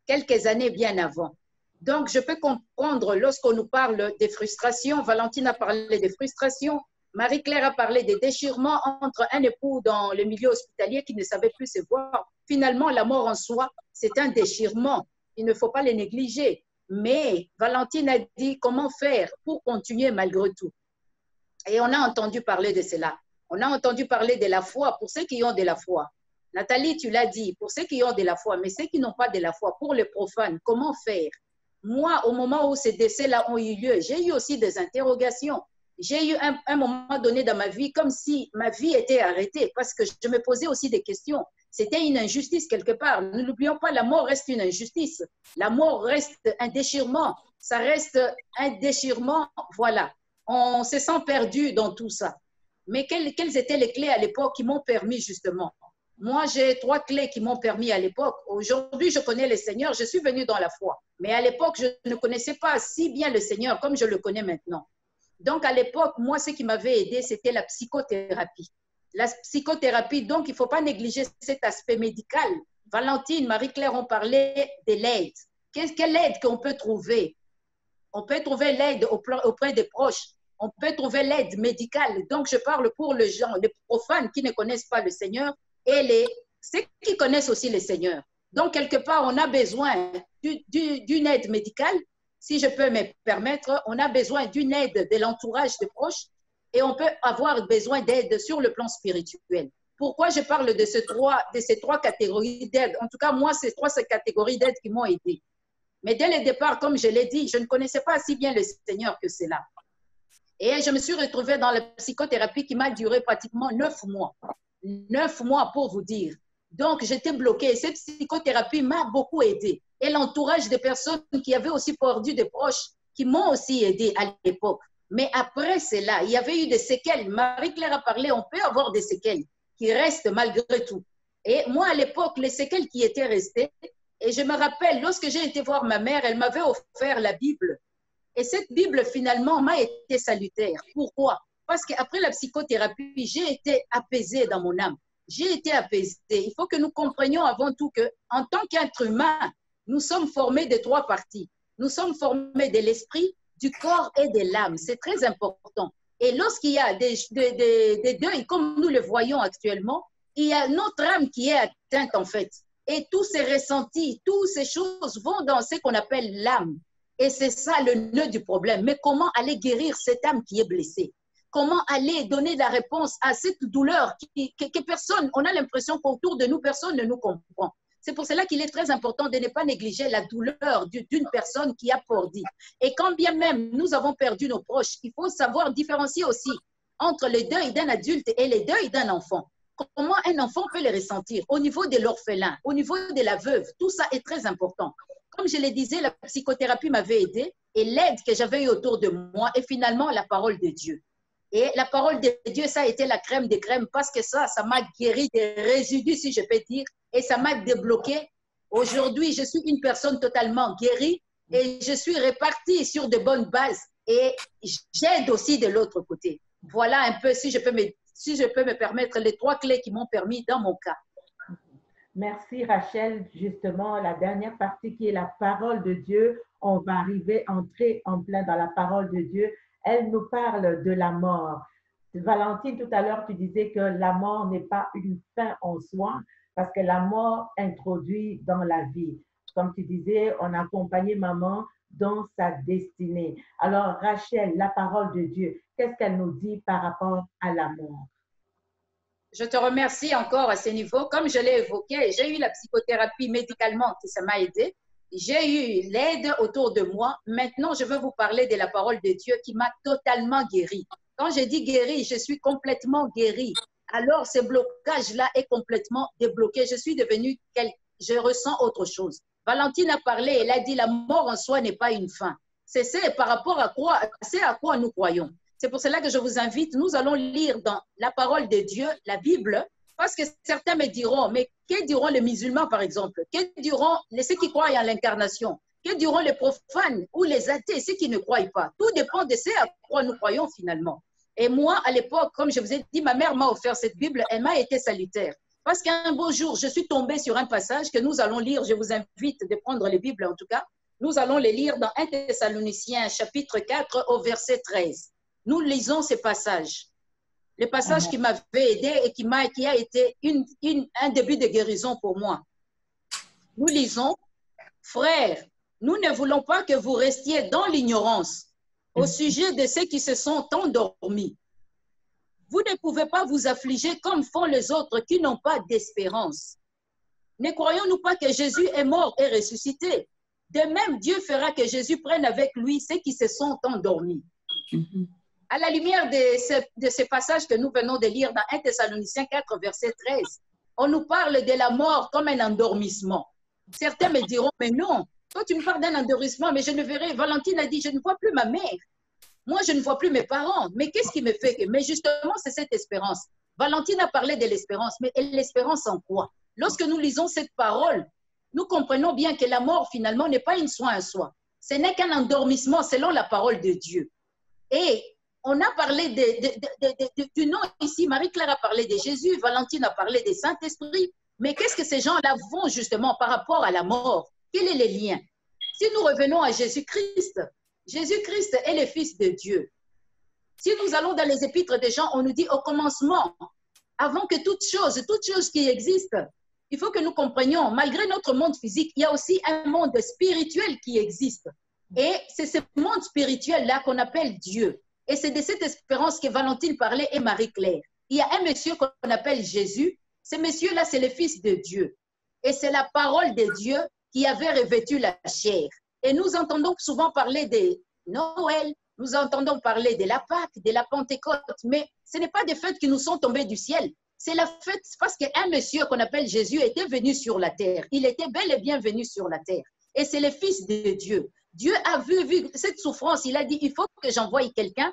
quelques années bien avant. Donc, je peux comprendre lorsqu'on nous parle des frustrations. Valentine a parlé des frustrations. Marie-Claire a parlé des déchirements entre un époux dans le milieu hospitalier qui ne savait plus se voir. Finalement, la mort en soi, c'est un déchirement. Il ne faut pas les négliger. Mais Valentine a dit comment faire pour continuer malgré tout. Et on a entendu parler de cela. On a entendu parler de la foi pour ceux qui ont de la foi. Nathalie, tu l'as dit, pour ceux qui ont de la foi, mais ceux qui n'ont pas de la foi, pour les profanes, comment faire? Moi, au moment où ces décès-là ont eu lieu, j'ai eu aussi des interrogations. J'ai eu un moment donné dans ma vie comme si ma vie était arrêtée parce que je me posais aussi des questions. C'était une injustice quelque part. Ne l'oublions pas, la mort reste une injustice. La mort reste un déchirement. Ça reste un déchirement, voilà. On se sent perdu dans tout ça. Mais quelles étaient les clés à l'époque qui m'ont permis justement? Moi, j'ai 3 clés qui m'ont permis à l'époque. Aujourd'hui, je connais le Seigneur, je suis venue dans la foi. Mais à l'époque, je ne connaissais pas si bien le Seigneur comme je le connais maintenant. Donc, à l'époque, moi, ce qui m'avait aidé, c'était la psychothérapie. La psychothérapie, donc, il ne faut pas négliger cet aspect médical. Valentine, Marie-Claire ont parlé de l'aide. Quelle aide qu'on peut trouver? On peut trouver l'aide auprès des proches. On peut trouver l'aide médicale. Donc, je parle pour les gens, les profanes qui ne connaissent pas le Seigneur et ceux qui connaissent aussi le Seigneur. Donc, quelque part, on a besoin d'une aide médicale. Si je peux me permettre, on a besoin d'une aide de l'entourage des proches et on peut avoir besoin d'aide sur le plan spirituel. Pourquoi je parle de ces 3 catégories d'aide? En tout cas, moi, c'est 3 catégories d'aide qui m'ont aidé. Mais dès le départ, comme je l'ai dit, je ne connaissais pas si bien le Seigneur que cela. Et je me suis retrouvée dans la psychothérapie qui m'a duré pratiquement 9 mois. 9 mois pour vous dire. Donc, j'étais bloquée. Cette psychothérapie m'a beaucoup aidée. Et l'entourage des personnes qui avaient aussi perdu des proches, qui m'ont aussi aidée à l'époque. Mais après cela, il y avait eu des séquelles. Marie-Claire a parlé, on peut avoir des séquelles qui restent malgré tout. Et moi, à l'époque, les séquelles qui étaient restées, et je me rappelle, lorsque j'ai été voir ma mère, elle m'avait offert la Bible. Et cette Bible, finalement, m'a été salutaire. Pourquoi? Parce qu'après la psychothérapie, j'ai été apaisée dans mon âme. J'ai été apaisée. Il faut que nous comprenions avant tout qu'en tant qu'être humain, nous sommes formés de 3 parties. Nous sommes formés de l'esprit, du corps et de l'âme. C'est très important. Et lorsqu'il y a des deuils, comme nous le voyons actuellement, il y a notre âme qui est atteinte en fait. Et tous ces ressentis, toutes ces choses vont dans ce qu'on appelle l'âme. Et c'est ça le nœud du problème. Mais comment aller guérir cette âme qui est blessée? Comment aller donner la réponse à cette douleur que personne, on a l'impression qu'autour de nous, personne ne nous comprend. C'est pour cela qu'il est très important de ne pas négliger la douleur d'une personne qui a perdu. Et quand bien même nous avons perdu nos proches, il faut savoir différencier aussi entre le deuil d'un adulte et le deuil d'un enfant. Comment un enfant peut les ressentir au niveau de l'orphelin, au niveau de la veuve, tout ça est très important. Comme je le disais, la psychothérapie m'avait aidée et l'aide que j'avais eu autour de moi est finalement la parole de Dieu. Et la parole de Dieu, ça a été la crème des crèmes parce que ça m'a guéri des résidus, si je peux dire, et ça m'a débloqué. Aujourd'hui, je suis une personne totalement guérie et je suis répartie sur de bonnes bases et j'aide aussi de l'autre côté. Voilà un peu, si je peux me permettre, les 3 clés qui m'ont permis dans mon cas. Merci Rachel. Justement, la dernière partie qui est la parole de Dieu, on va entrer en plein dans la parole de Dieu. Elle nous parle de la mort. Valentine, tout à l'heure, tu disais que la mort n'est pas une fin en soi parce que la mort introduit dans la vie. Comme tu disais, on a accompagné maman dans sa destinée. Alors, Rachel, la parole de Dieu, qu'est-ce qu'elle nous dit par rapport à la mort? Je te remercie encore à ce niveau. Comme je l'ai évoqué, j'ai eu la psychothérapie médicalement qui ça m'a aidé. J'ai eu l'aide autour de moi. Maintenant, je veux vous parler de la parole de Dieu qui m'a totalement guérie. Quand je dis guérie, je suis complètement guérie. Alors, ce blocage-là est complètement débloqué. Je ressens autre chose. Valentine a parlé, elle a dit la mort en soi n'est pas une fin. C'est par rapport à quoi nous croyons. C'est pour cela que je vous invite, nous allons lire dans la parole de Dieu, la Bible, parce que certains me diront, mais que diront les musulmans par exemple? Que diront ceux qui croient en l'incarnation? Que diront les profanes ou les athées, ceux qui ne croient pas? Tout dépend de ce à quoi nous croyons finalement. Et moi, à l'époque, comme je vous ai dit, ma mère m'a offert cette Bible, elle m'a été salutaire. Parce qu'un beau jour, je suis tombée sur un passage que nous allons lire. Je vous invite de prendre les Bibles en tout cas. Nous allons les lire dans 1 Thessaloniciens, chapitre 4, au verset 13. Nous lisons ces passages. Le passage qui m'avait aidé et qui a été un début de guérison pour moi. Nous lisons, frères, nous ne voulons pas que vous restiez dans l'ignorance au sujet de ceux qui se sont endormis. Vous ne pouvez pas vous affliger comme font les autres qui n'ont pas d'espérance. Ne croyons-nous pas que Jésus est mort et ressuscité? De même, Dieu fera que Jésus prenne avec lui ceux qui se sont endormis. À la lumière de ce passage que nous venons de lire dans 1 Thessaloniciens 4, verset 13, on nous parle de la mort comme un endormissement. Certains me diront, mais non, toi tu me parles d'un endormissement, mais je ne verrai, Valentine a dit, je ne vois plus ma mère. Moi, je ne vois plus mes parents. Mais qu'est-ce qui me fait que... Mais justement, c'est cette espérance. Valentine a parlé de l'espérance, mais l'espérance en quoi? Lorsque nous lisons cette parole, nous comprenons bien que la mort, finalement, n'est pas une soin en soi. Ce n'est qu'un endormissement selon la parole de Dieu. Et on a parlé du nom ici. Marie-Claire a parlé de Jésus, Valentine a parlé des Saint-Esprit. Mais qu'est-ce que ces gens-là font justement par rapport à la mort? Quel est le lien? Si nous revenons à Jésus-Christ, Jésus-Christ est le Fils de Dieu. Si nous allons dans les épîtres des gens, on nous dit au commencement, avant que toute chose qui existe, il faut que nous comprenions, malgré notre monde physique, il y a aussi un monde spirituel qui existe. Et c'est ce monde spirituel-là qu'on appelle Dieu. Et c'est de cette espérance que Valentine parlait et Marie-Claire. Il y a un monsieur qu'on appelle Jésus. Ce monsieur-là, c'est le Fils de Dieu. Et c'est la parole de Dieu qui avait revêtu la chair. Et nous entendons souvent parler de Noël, nous entendons parler de la Pâque, de la Pentecôte, mais ce n'est pas des fêtes qui nous sont tombées du ciel. C'est la fête parce qu'un monsieur qu'on appelle Jésus était venu sur la terre. Il était bel et bien venu sur la terre. Et c'est le Fils de Dieu. Dieu a vu cette souffrance. Il a dit, il faut que j'envoie quelqu'un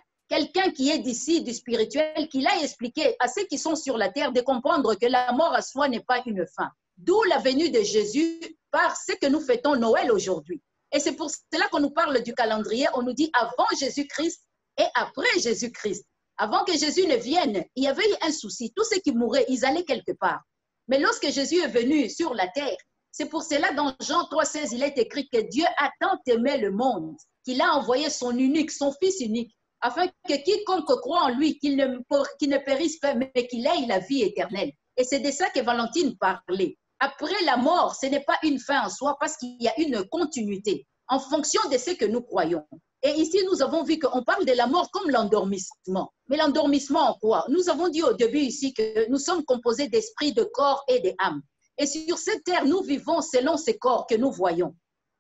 qui est d'ici, du spirituel, qui l'a expliqué à ceux qui sont sur la terre de comprendre que la mort à soi n'est pas une fin. D'où la venue de Jésus par ce que nous fêtons Noël aujourd'hui. Et c'est pour cela qu'on nous parle du calendrier. On nous dit avant Jésus-Christ et après Jésus-Christ. Avant que Jésus ne vienne, il y avait eu un souci. Tous ceux qui mouraient, ils allaient quelque part. Mais lorsque Jésus est venu sur la terre, c'est pour cela dans Jean 3,16, il est écrit que Dieu a tant aimé le monde qu'il a envoyé son unique, son Fils unique, afin que quiconque croit en lui, qu'il ne périsse pas, mais qu'il ait la vie éternelle. Et c'est de ça que Valentine parlait. Après la mort, ce n'est pas une fin en soi parce qu'il y a une continuité en fonction de ce que nous croyons. Et ici, nous avons vu qu'on parle de la mort comme l'endormissement. Mais l'endormissement en quoi? Nous avons dit au début ici que nous sommes composés d'esprit, de corps et d'âme. Et sur cette terre, nous vivons selon ces corps que nous voyons.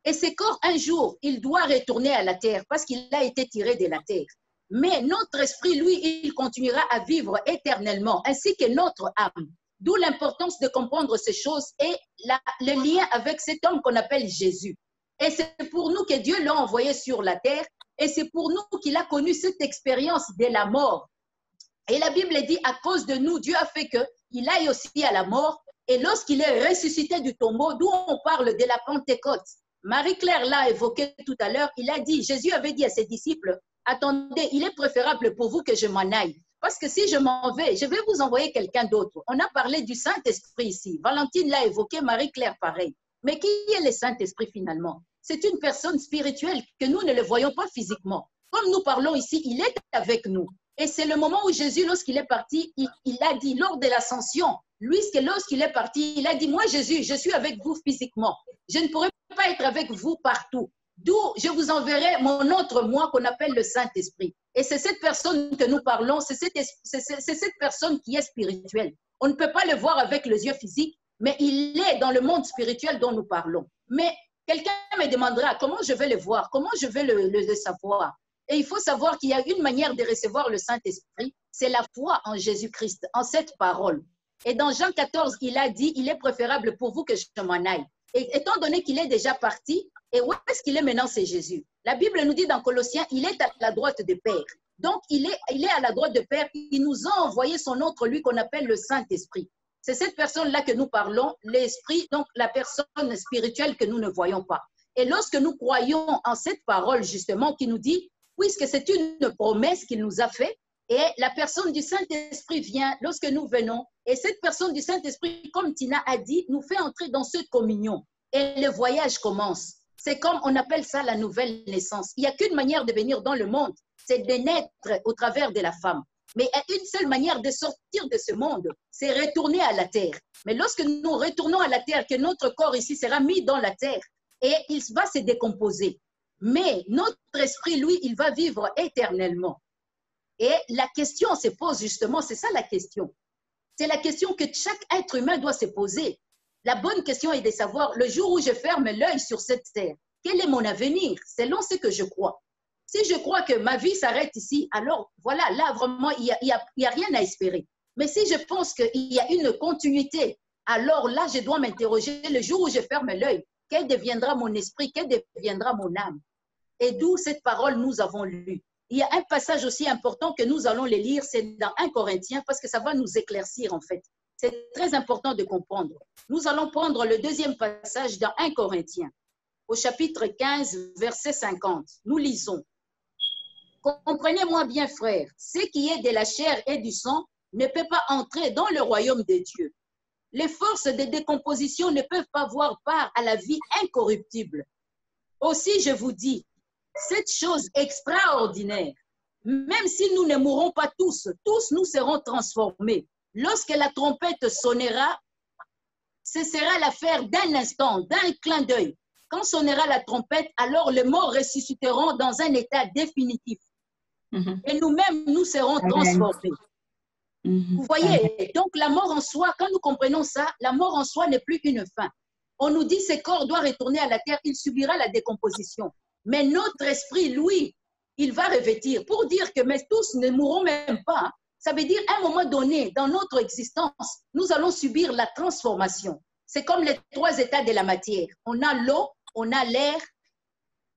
Et ces corps, un jour, il doit retourner à la terre parce qu'il a été tiré de la terre. Mais notre esprit, lui, il continuera à vivre éternellement, ainsi que notre âme. D'où l'importance de comprendre ces choses et le lien avec cet homme qu'on appelle Jésus. Et c'est pour nous que Dieu l'a envoyé sur la terre et c'est pour nous qu'il a connu cette expérience de la mort. Et la Bible dit, à cause de nous, Dieu a fait qu'il aille aussi à la mort. Et lorsqu'il est ressuscité du tombeau, d'où on parle de la Pentecôte, Marie-Claire l'a évoqué tout à l'heure, il a dit, Jésus avait dit à ses disciples, attendez, il est préférable pour vous que je m'en aille. Parce que si je m'en vais, je vais vous envoyer quelqu'un d'autre. On a parlé du Saint-Esprit ici. Valentine l'a évoqué, Marie-Claire pareil. Mais qui est le Saint-Esprit finalement? C'est une personne spirituelle que nous ne le voyons pas physiquement. Comme nous parlons ici, il est avec nous. Et c'est le moment où Jésus, lorsqu'il est parti, il a dit lors de l'ascension, lorsqu'il est parti, il a dit, moi Jésus, je suis avec vous physiquement. Je ne pourrai pas être avec vous partout. D'où je vous enverrai mon autre moi qu'on appelle le Saint-Esprit. Et c'est cette personne que nous parlons, c'est cette personne qui est spirituelle. On ne peut pas le voir avec les yeux physiques, mais il est dans le monde spirituel dont nous parlons. Mais quelqu'un me demandera comment je vais le voir, comment je vais le savoir. Et il faut savoir qu'il y a une manière de recevoir le Saint-Esprit, c'est la foi en Jésus-Christ, en cette parole. Et dans Jean 14, il a dit, il est préférable pour vous que je m'en aille. Et étant donné qu'il est déjà parti, et où est-ce qu'il est maintenant, c'est Jésus. La Bible nous dit dans Colossiens, il est à la droite de Père. Donc, il est à la droite de Père. Il nous a envoyé son autre, lui, qu'on appelle le Saint-Esprit. C'est cette personne-là que nous parlons, l'Esprit, donc la personne spirituelle que nous ne voyons pas. Et lorsque nous croyons en cette parole, justement, qui nous dit, puisque c'est une promesse qu'il nous a faite, et la personne du Saint-Esprit vient lorsque nous venons, et cette personne du Saint-Esprit, comme Tina a dit, nous fait entrer dans cette communion. Et le voyage commence. C'est comme on appelle ça la nouvelle naissance. Il n'y a qu'une manière de venir dans le monde, c'est de naître au travers de la femme. Mais il y a une seule manière de sortir de ce monde, c'est retourner à la terre. Mais lorsque nous retournons à la terre, que notre corps ici sera mis dans la terre et il va se décomposer. Mais notre esprit, lui, il va vivre éternellement. Et la question se pose justement, c'est ça la question. C'est la question que chaque être humain doit se poser. La bonne question est de savoir, le jour où je ferme l'œil sur cette terre, quel est mon avenir selon ce que je crois? Si je crois que ma vie s'arrête ici, alors voilà, là vraiment, il n'y a rien à espérer. Mais si je pense qu'il y a une continuité, alors là, je dois m'interroger le jour où je ferme l'œil, quel deviendra mon esprit, quel deviendra mon âme? Et d'où cette parole nous avons lue. Il y a un passage aussi important que nous allons le lire, c'est dans 1 Corinthiens, parce que ça va nous éclaircir en fait. C'est très important de comprendre. Nous allons prendre le deuxième passage dans 1 Corinthiens, au chapitre 15, verset 50. Nous lisons. Comprenez-moi bien, frères, ce qui est de la chair et du sang ne peut pas entrer dans le royaume de Dieu. Les forces de décomposition ne peuvent pas avoir part à la vie incorruptible. Aussi, je vous dis, cette chose extraordinaire, même si nous ne mourrons pas tous nous serons transformés. Lorsque la trompette sonnera, ce sera l'affaire d'un instant, d'un clin d'œil. Quand sonnera la trompette, alors les morts ressusciteront dans un état définitif. Et nous-mêmes, nous serons transformés. Vous voyez, donc la mort en soi, quand nous comprenons ça, la mort en soi n'est plus une fin. On nous dit que ce corps doit retourner à la terre, il subira la décomposition. Mais notre esprit, lui, il va revêtir. Pour dire que mais tous ne mourront même pas, hein. Ça veut dire à un moment donné, dans notre existence, nous allons subir la transformation. C'est comme les 3 états de la matière. On a l'eau, on a l'air,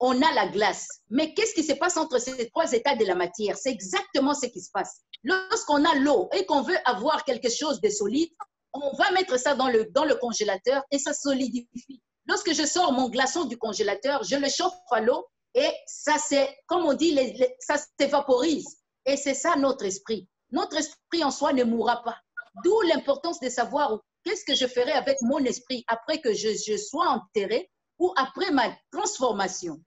on a la glace. Mais qu'est-ce qui se passe entre ces 3 états de la matière? C'est exactement ce qui se passe. Lorsqu'on a l'eau et qu'on veut avoir quelque chose de solide, on va mettre ça dans le congélateur et ça solidifie. Lorsque je sors mon glaçon du congélateur, je le chauffe à l'eau et ça, c'est, comme on dit, ça s'évaporise. Et c'est ça notre esprit. Notre esprit en soi ne mourra pas. D'où l'importance de savoir qu'est-ce que je ferai avec mon esprit après que je sois enterré ou après ma transformation.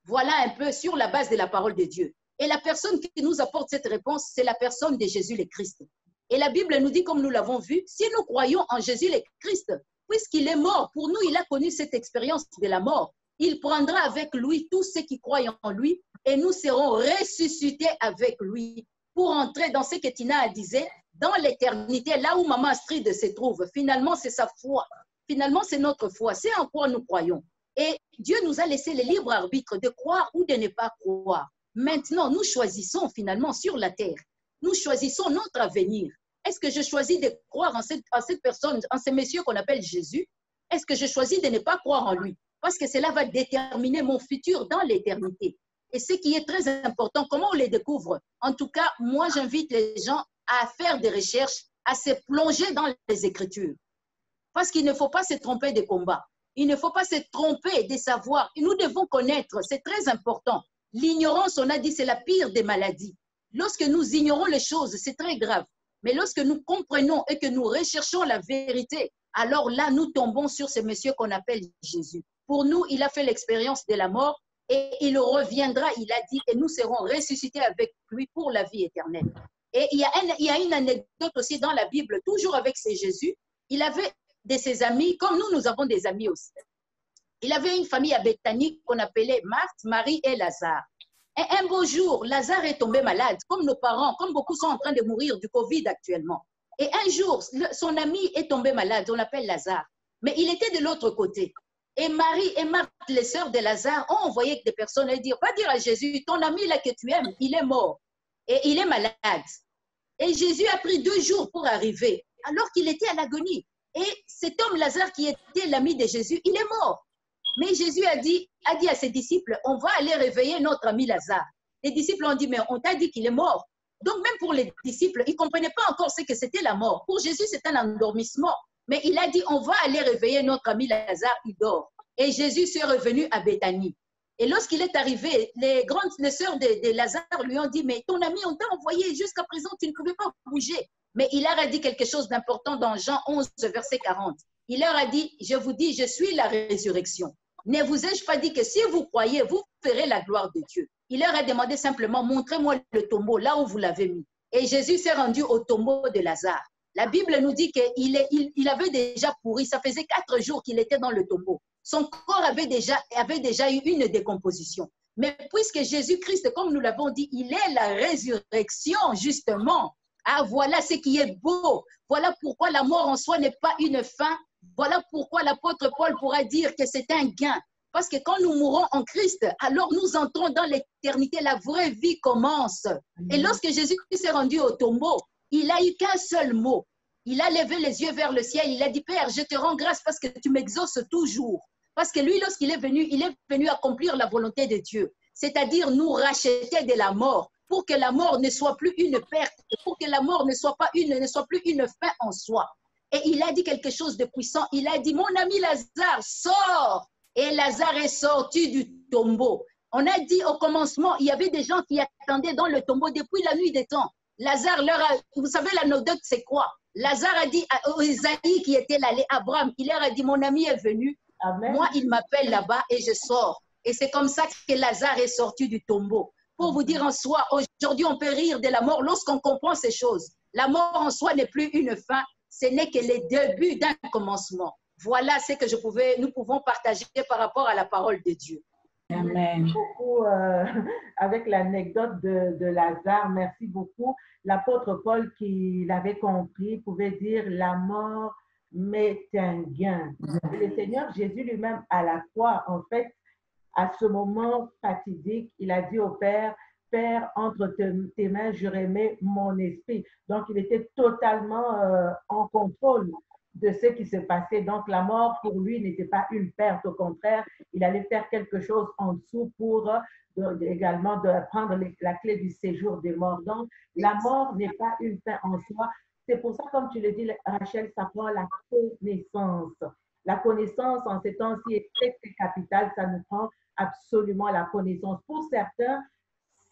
Voilà un peu sur la base de la parole de Dieu. Et la personne qui nous apporte cette réponse, c'est la personne de Jésus le Christ. Et la Bible nous dit, comme nous l'avons vu, si nous croyons en Jésus le Christ, puisqu'il est mort, pour nous, il a connu cette expérience de la mort. Il prendra avec lui tous ceux qui croient en lui et nous serons ressuscités avec lui pour entrer dans ce que Tina disait, dans l'éternité, là où Maman Astrid se trouve. Finalement, c'est sa foi. Finalement, c'est notre foi. C'est en quoi nous croyons. Et Dieu nous a laissé le libre arbitre de croire ou de ne pas croire. Maintenant, nous choisissons finalement sur la terre. Nous choisissons notre avenir. Est-ce que je choisis de croire en cette personne, en ce monsieur qu'on appelle Jésus? Est-ce que je choisis de ne pas croire en lui? Parce que cela va déterminer mon futur dans l'éternité. Et ce qui est très important, comment on les découvre? En tout cas, moi, j'invite les gens à faire des recherches, à se plonger dans les Écritures. Parce qu'il ne faut pas se tromper de combat. Il ne faut pas se tromper de savoir. Nous devons connaître, c'est très important. L'ignorance, on a dit, c'est la pire des maladies. Lorsque nous ignorons les choses, c'est très grave. Mais lorsque nous comprenons et que nous recherchons la vérité, alors là, nous tombons sur ce monsieur qu'on appelle Jésus. Pour nous, il a fait l'expérience de la mort et il reviendra, il a dit, et nous serons ressuscités avec lui pour la vie éternelle. Et il y a une anecdote aussi dans la Bible, toujours avec ce Jésus. Il avait de ses amis, comme nous avons des amis aussi. Il avait une famille à Béthanie qu'on appelait Marthe, Marie et Lazare. Et un beau jour, Lazare est tombé malade, comme nos parents, comme beaucoup sont en train de mourir du Covid actuellement. Et un jour, son ami est tombé malade, on l'appelle Lazare. Mais il était de l'autre côté. Et Marie et Marthe, les sœurs de Lazare, ont envoyé des personnes et dire, va dire à Jésus, ton ami là que tu aimes, il est mort. Et il est malade. Et Jésus a pris 2 jours pour arriver, alors qu'il était à l'agonie. Et cet homme Lazare qui était l'ami de Jésus, il est mort. Mais Jésus a dit à ses disciples, on va aller réveiller notre ami Lazare. Les disciples ont dit, mais on t'a dit qu'il est mort. Donc même pour les disciples, ils ne comprenaient pas encore ce que c'était la mort. Pour Jésus, c'est un endormissement. Mais il a dit, on va aller réveiller notre ami Lazare, il dort. Et Jésus s'est revenu à Béthanie. Et lorsqu'il est arrivé, les sœurs de Lazare lui ont dit, mais ton ami, on t'a envoyé, jusqu'à présent, tu ne pouvais pas bouger. Mais il leur a dit quelque chose d'important dans Jean 11, verset 40. Il leur a dit, je vous dis, je suis la résurrection. Ne vous ai-je pas dit que si vous croyez, vous verrez la gloire de Dieu? Il leur a demandé simplement, montrez-moi le tombeau, là où vous l'avez mis. Et Jésus s'est rendu au tombeau de Lazare. La Bible nous dit qu'il avait déjà pourri, ça faisait 4 jours qu'il était dans le tombeau. Son corps avait déjà eu une décomposition. Mais puisque Jésus-Christ, comme nous l'avons dit, il est la résurrection, justement. Ah, voilà ce qui est beau. Voilà pourquoi la mort en soi n'est pas une fin. Voilà pourquoi l'apôtre Paul pourra dire que c'est un gain. Parce que quand nous mourons en Christ, alors nous entrons dans l'éternité, la vraie vie commence. Et lorsque Jésus s'est rendu au tombeau, il n'a eu qu'un seul mot. Il a levé les yeux vers le ciel, il a dit, Père, je te rends grâce parce que tu m'exauces toujours. Parce que lui, lorsqu'il est venu accomplir la volonté de Dieu, c'est-à-dire nous racheter de la mort, pour que la mort ne soit plus une perte, pour que la mort ne soit plus une fin en soi. Et il a dit quelque chose de puissant, il a dit, mon ami Lazare, sors. Et Lazare est sorti du tombeau. On a dit au commencement, il y avait des gens qui attendaient dans le tombeau depuis la nuit des temps. Lazare vous savez l'anecdote c'est quoi? Lazare a dit à Isaïe qui était là, Abraham, il leur a dit, mon ami est venu, Amen. Moi il m'appelle là-bas et je sors. Et c'est comme ça que Lazare est sorti du tombeau. Pour vous dire en soi, aujourd'hui on peut rire de la mort lorsqu'on comprend ces choses. La mort en soi n'est plus une fin, ce n'est que le début d'un commencement. Voilà ce que nous pouvons partager par rapport à la parole de Dieu. Amen. Merci beaucoup avec l'anecdote de Lazare. Merci beaucoup. L'apôtre Paul, qui l'avait compris, pouvait dire la mort m'est un gain. Et le Seigneur Jésus lui-même à la croix, en fait, à ce moment fatidique, il a dit au Père, Père, entre tes mains, je remets mon esprit. Donc, il était totalement en contrôle de ce qui se passait. Donc, la mort, pour lui, n'était pas une perte. Au contraire, il allait faire quelque chose en dessous pour également prendre la clé du séjour des morts. Donc, la mort n'est pas une fin en soi. C'est pour ça, comme tu le dis, Rachel, ça prend la connaissance. La connaissance, en ces temps-ci, est très, très capitale. Ça nous prend absolument la connaissance. Pour certains,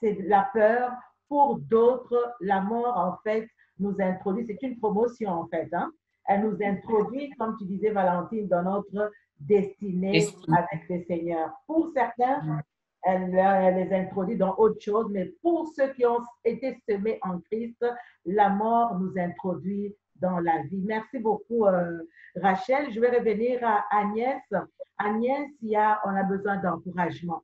c'est la peur. Pour d'autres, la mort, en fait, nous introduit. C'est une promotion, en fait, hein? Elle nous introduit, comme tu disais, Valentine, dans notre destinée avec le Seigneur. Pour certains, elle les introduit dans autre chose, mais pour ceux qui ont été semés en Christ, la mort nous introduit dans la vie. Merci beaucoup, Rachel. Je vais revenir à Agnès. Agnès, on a besoin d'encouragement.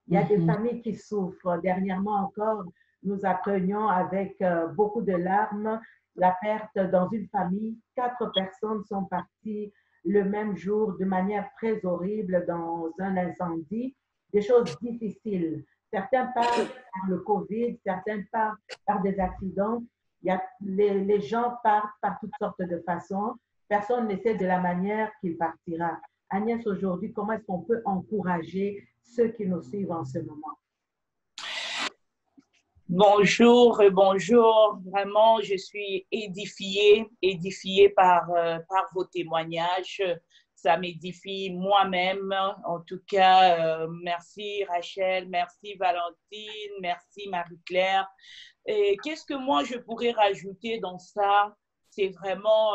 Il y a des familles qui souffrent. Dernièrement encore, nous apprenions avec beaucoup de larmes la perte dans une famille. 4 personnes sont parties le même jour de manière très horrible dans un incendie. Des choses difficiles. Certains partent par le Covid, certains partent par des accidents. Les gens partent par toutes sortes de façons. Personne ne sait de la manière qu'il partira. Agnès, aujourd'hui, comment est-ce qu'on peut encourager ceux qui nous suivent en ce moment? Bonjour, bonjour. Vraiment, je suis édifiée par vos témoignages. Ça m'édifie moi-même. En tout cas, merci Rachel, merci Valentine, merci Marie-Claire. Et qu'est-ce que moi je pourrais rajouter dans ça? C'est vraiment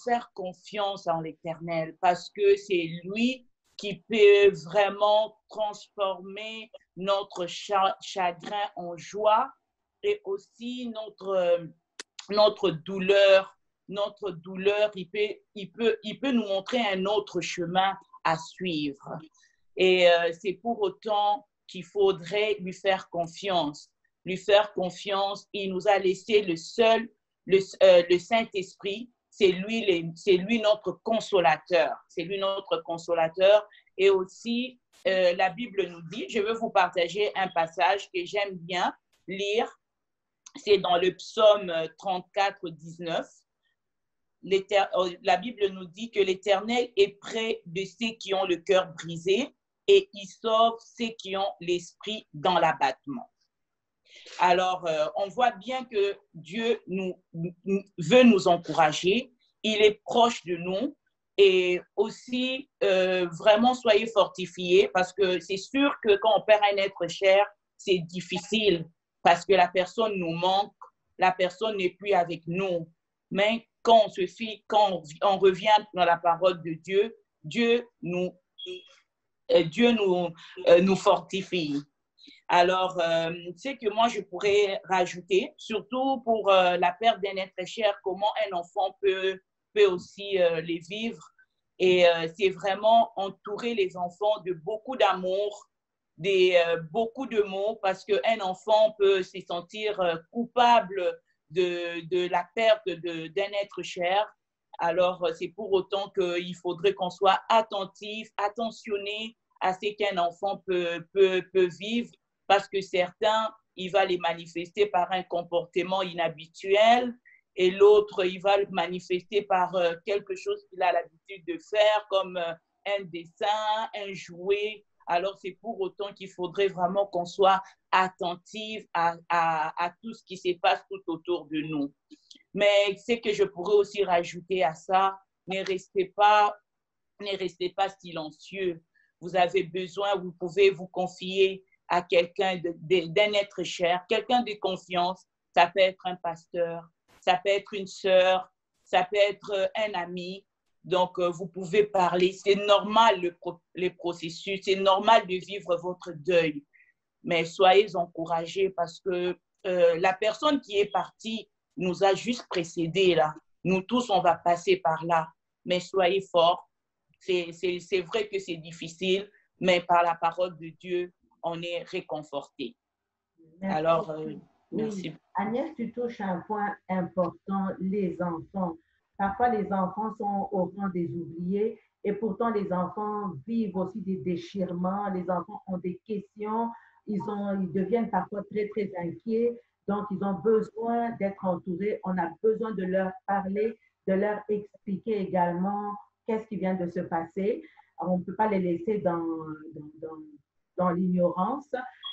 faire confiance en l'Éternel parce que c'est lui qui peut vraiment transformer notre chagrin en joie et aussi notre douleur, il peut nous montrer un autre chemin à suivre. Et c'est pour autant qu'il faudrait lui faire confiance. Lui faire confiance, il nous a laissé le Saint-Esprit, c'est lui notre consolateur. C'est lui notre consolateur. Et aussi, la Bible nous dit, je veux vous partager un passage que j'aime bien lire, c'est dans le psaume 34, 19. La Bible nous dit que l'Éternel est près de ceux qui ont le cœur brisé et il sauve ceux qui ont l'esprit dans l'abattement. Alors, on voit bien que Dieu veut nous encourager, il est proche de nous et aussi, vraiment, soyez fortifiés parce que c'est sûr que quand on perd un être cher, c'est difficile parce que la personne nous manque, la personne n'est plus avec nous. Mais quand on revient dans la parole de Dieu, Dieu nous fortifie. Alors, ce que moi, je pourrais rajouter, surtout pour la perte d'un être cher, comment un enfant peut aussi les vivre. Et c'est vraiment entourer les enfants de beaucoup d'amour, beaucoup de mots, parce qu'un enfant peut se sentir coupable de la perte d'un être cher. Alors, c'est pour autant qu'il faudrait qu'on soit attentif, attentionné à ce qu'un enfant peut vivre, parce que certains, il va les manifester par un comportement inhabituel et l'autre, il va le manifester par quelque chose qu'il a l'habitude de faire, comme un dessin, un jouet. Alors, c'est pour autant qu'il faudrait vraiment qu'on soit attentif à tout ce qui se passe tout autour de nous. Mais ce que je pourrais aussi rajouter à ça, ne restez pas silencieux. Vous avez besoin, vous pouvez vous confier à quelqu'un d'un être cher, quelqu'un de confiance. Ça peut être un pasteur, ça peut être une sœur, ça peut être un ami. Donc, vous pouvez parler. C'est normal les processus, c'est normal de vivre votre deuil. Mais soyez encouragés parce que la personne qui est partie nous a juste précédés là. Nous tous, on va passer par là. Mais soyez forts. C'est vrai que c'est difficile, mais par la parole de Dieu, on est réconforté. Merci. Alors, merci. Oui. Agnès, tu touches un point important, les enfants. Parfois, les enfants sont au rang des oubliés et pourtant, les enfants vivent aussi des déchirements. Les enfants ont des questions. Ils deviennent parfois très, très inquiets. Donc, ils ont besoin d'être entourés. On a besoin de leur parler, de leur expliquer également qu'est-ce qui vient de se passer. Alors, on ne peut pas les laisser dans l'ignorance.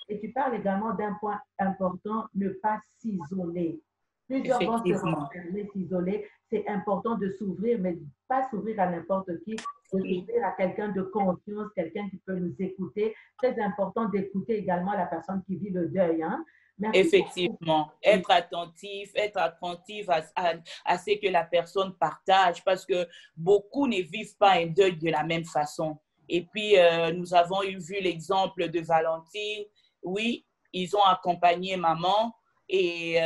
Et tu parles également d'un point important, ne pas s'isoler. Plusieurs vont se renfermer, s'isoler. C'est important de s'ouvrir, mais pas s'ouvrir à n'importe qui, de s'ouvrir à quelqu'un de confiance, quelqu'un qui peut nous écouter. Très important d'écouter également la personne qui vit le deuil. Hein? Merci. Effectivement, être attentif à ce que la personne partage, parce que beaucoup ne vivent pas un deuil de la même façon. Et puis, nous avons vu l'exemple de Valentine. Oui, ils ont accompagné maman et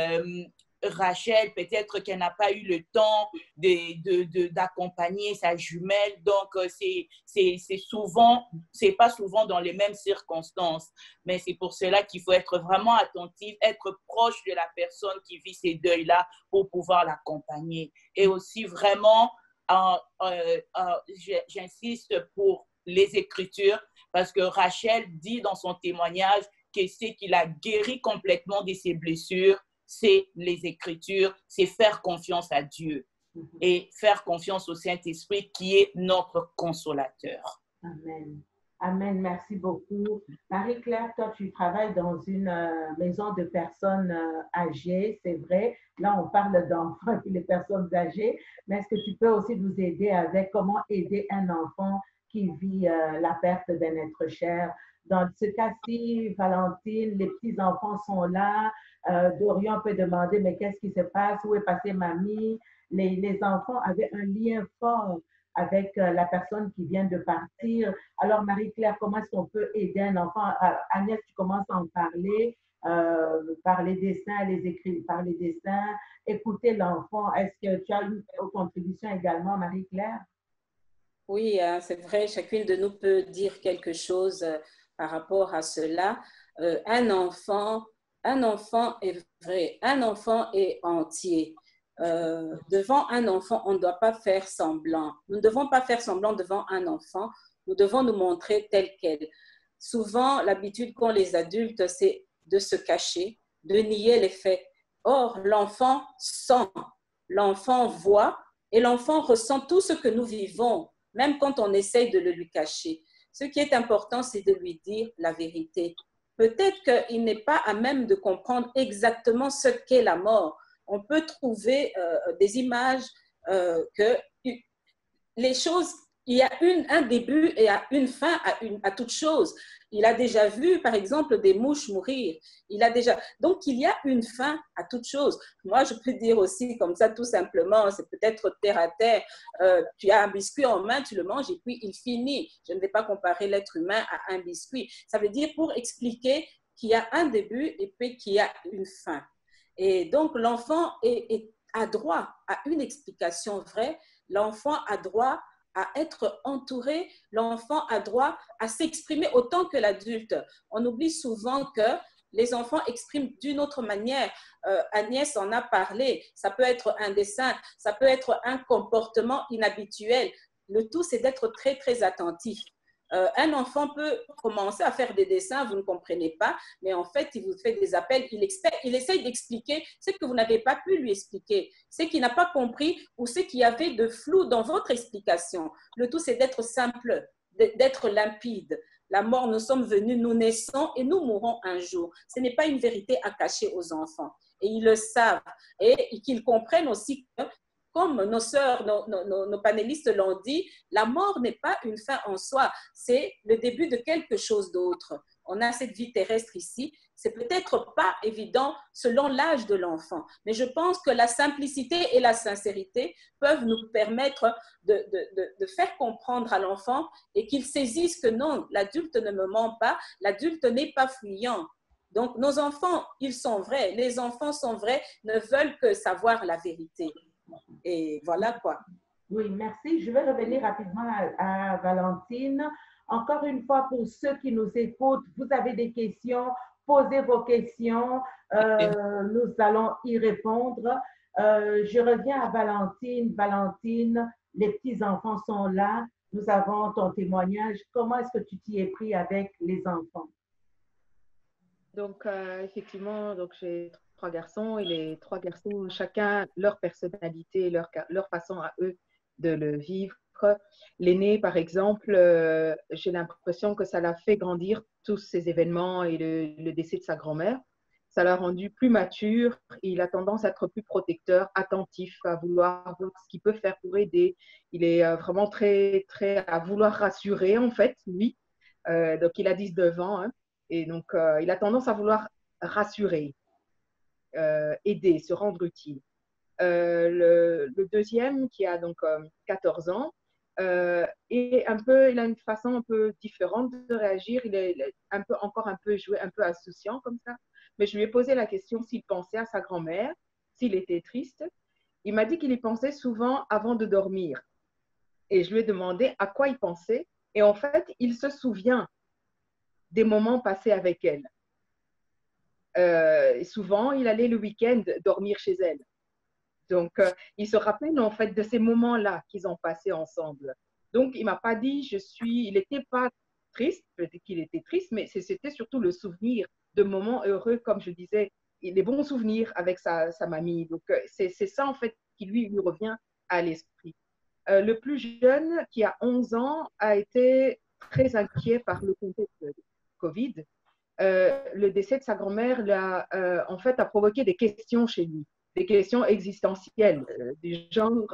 Rachel, peut-être qu'elle n'a pas eu le temps d'accompagner sa jumelle. Donc, c'est pas souvent dans les mêmes circonstances. Mais c'est pour cela qu'il faut être vraiment attentif, être proche de la personne qui vit ces deuils-là pour pouvoir l'accompagner. Et aussi vraiment, j'insiste pour les Écritures, parce que Rachel dit dans son témoignage que ce qui l'a guéri complètement de ses blessures, c'est les Écritures, c'est faire confiance à Dieu et faire confiance au Saint-Esprit qui est notre consolateur. Amen. Amen. Merci beaucoup. Marie-Claire, toi, tu travailles dans une maison de personnes âgées, c'est vrai. Là, on parle d'enfants et les personnes âgées, mais est-ce que tu peux aussi nous aider avec comment aider un enfant qui vit la perte d'un être cher? Dans ce cas-ci, Valentine, les petits-enfants sont là. Dorian peut demander, mais qu'est-ce qui se passe? Où est passée mamie? Les enfants avaient un lien fort avec la personne qui vient de partir. Alors, Marie-Claire, comment est-ce qu'on peut aider un enfant? Agnès, tu commences à en parler, par les dessins, les écrits, par les dessins, écouter l'enfant. Est-ce que tu as une contribution également, Marie-Claire? Oui, hein, c'est vrai, chacune de nous peut dire quelque chose par rapport à cela. Euh, un enfant, un enfant est vrai, un enfant est entier. Devant un enfant, on ne doit pas faire semblant. Nous ne devons pas faire semblant devant un enfant. Nous devons nous montrer tel quel. Souvent, l'habitude qu'ont les adultes, c'est de se cacher, de nier les faits. Or, l'enfant sent, l'enfant voit et l'enfant ressent tout ce que nous vivons, même quand on essaye de le lui cacher. Ce qui est important, c'est de lui dire la vérité. Peut-être qu'il n'est pas à même de comprendre exactement ce qu'est la mort. On peut trouver des images que les choses, il y a un début et une fin à toute chose. Il a déjà vu, par exemple, des mouches mourir. Donc, il y a une fin à toute chose. Moi, je peux dire aussi comme ça, tout simplement, c'est peut-être terre à terre. Tu as un biscuit en main, tu le manges et puis il finit. Je ne vais pas comparer l'être humain à un biscuit. Ça veut dire pour expliquer qu'il y a un début et puis qu'il y a une fin. Et donc, l'enfant a droit à une explication vraie. L'enfant a droit à être entouré, l'enfant a droit à s'exprimer autant que l'adulte. On oublie souvent que les enfants expriment d'une autre manière. Agnès en a parlé, ça peut être un dessin, ça peut être un comportement inhabituel. Le tout, c'est d'être très, très attentif. Un enfant peut commencer à faire des dessins, vous ne comprenez pas, mais en fait, il vous fait des appels, il essaye d'expliquer ce que vous n'avez pas pu lui expliquer, ce qu'il n'a pas compris ou ce qu'il y avait de flou dans votre explication. Le tout, c'est d'être simple, d'être limpide. La mort, nous sommes venus, nous naissons et nous mourrons un jour. Ce n'est pas une vérité à cacher aux enfants. Et ils le savent. Et qu'ils comprennent aussi que comme nos sœurs, nos panélistes l'ont dit, la mort n'est pas une fin en soi, c'est le début de quelque chose d'autre. On a cette vie terrestre ici, c'est peut-être pas évident selon l'âge de l'enfant, mais je pense que la simplicité et la sincérité peuvent nous permettre de faire comprendre à l'enfant et qu'il saisisse que non, l'adulte ne me ment pas, l'adulte n'est pas fuyant. Donc nos enfants, ils sont vrais, les enfants sont vrais, ne veulent que savoir la vérité. Et voilà quoi. Oui, merci. Je vais revenir rapidement à Valentine. Encore une fois, pour ceux qui nous écoutent, vous avez des questions, posez vos questions. Nous allons y répondre. Je reviens à Valentine. Valentine, les petits-enfants sont là. Nous avons ton témoignage. Comment est-ce que tu t'y es pris avec les enfants? Donc, effectivement, donc j'ai 3 garçons et les 3 garçons, chacun leur personnalité, leur façon à eux de le vivre. L'aîné, par exemple, j'ai l'impression que ça l'a fait grandir tous ces événements et le décès de sa grand-mère. Ça l'a rendu plus mature. Il a tendance à être plus protecteur, attentif, à vouloir voir ce qu'il peut faire pour aider. Il est vraiment très, très à vouloir rassurer, en fait, lui. Donc, il a 19 ans, hein. Et donc, il a tendance à vouloir rassurer, aider, se rendre utile. Le deuxième, qui a donc 14 ans, il a une façon un peu différente de réagir. Il est encore un peu joué, un peu insouciant comme ça. Mais je lui ai posé la question s'il pensait à sa grand-mère, s'il était triste. Il m'a dit qu'il y pensait souvent avant de dormir. Et je lui ai demandé à quoi il pensait. Et en fait, il se souvient des moments passés avec elle. Souvent, il allait le week-end dormir chez elle. Donc, il se rappelle en fait de ces moments-là qu'ils ont passés ensemble. Donc, il ne m'a pas dit, il n'était pas triste, peut-être qu'il était triste, mais c'était surtout le souvenir de moments heureux, comme je disais, les bons souvenirs avec sa mamie. Donc, c'est ça en fait qui lui revient à l'esprit. Le plus jeune, qui a 11 ans, a été très inquiet par le contexte de Covid. Le décès de sa grand-mère en fait, a provoqué des questions chez lui, des questions existentielles, du genre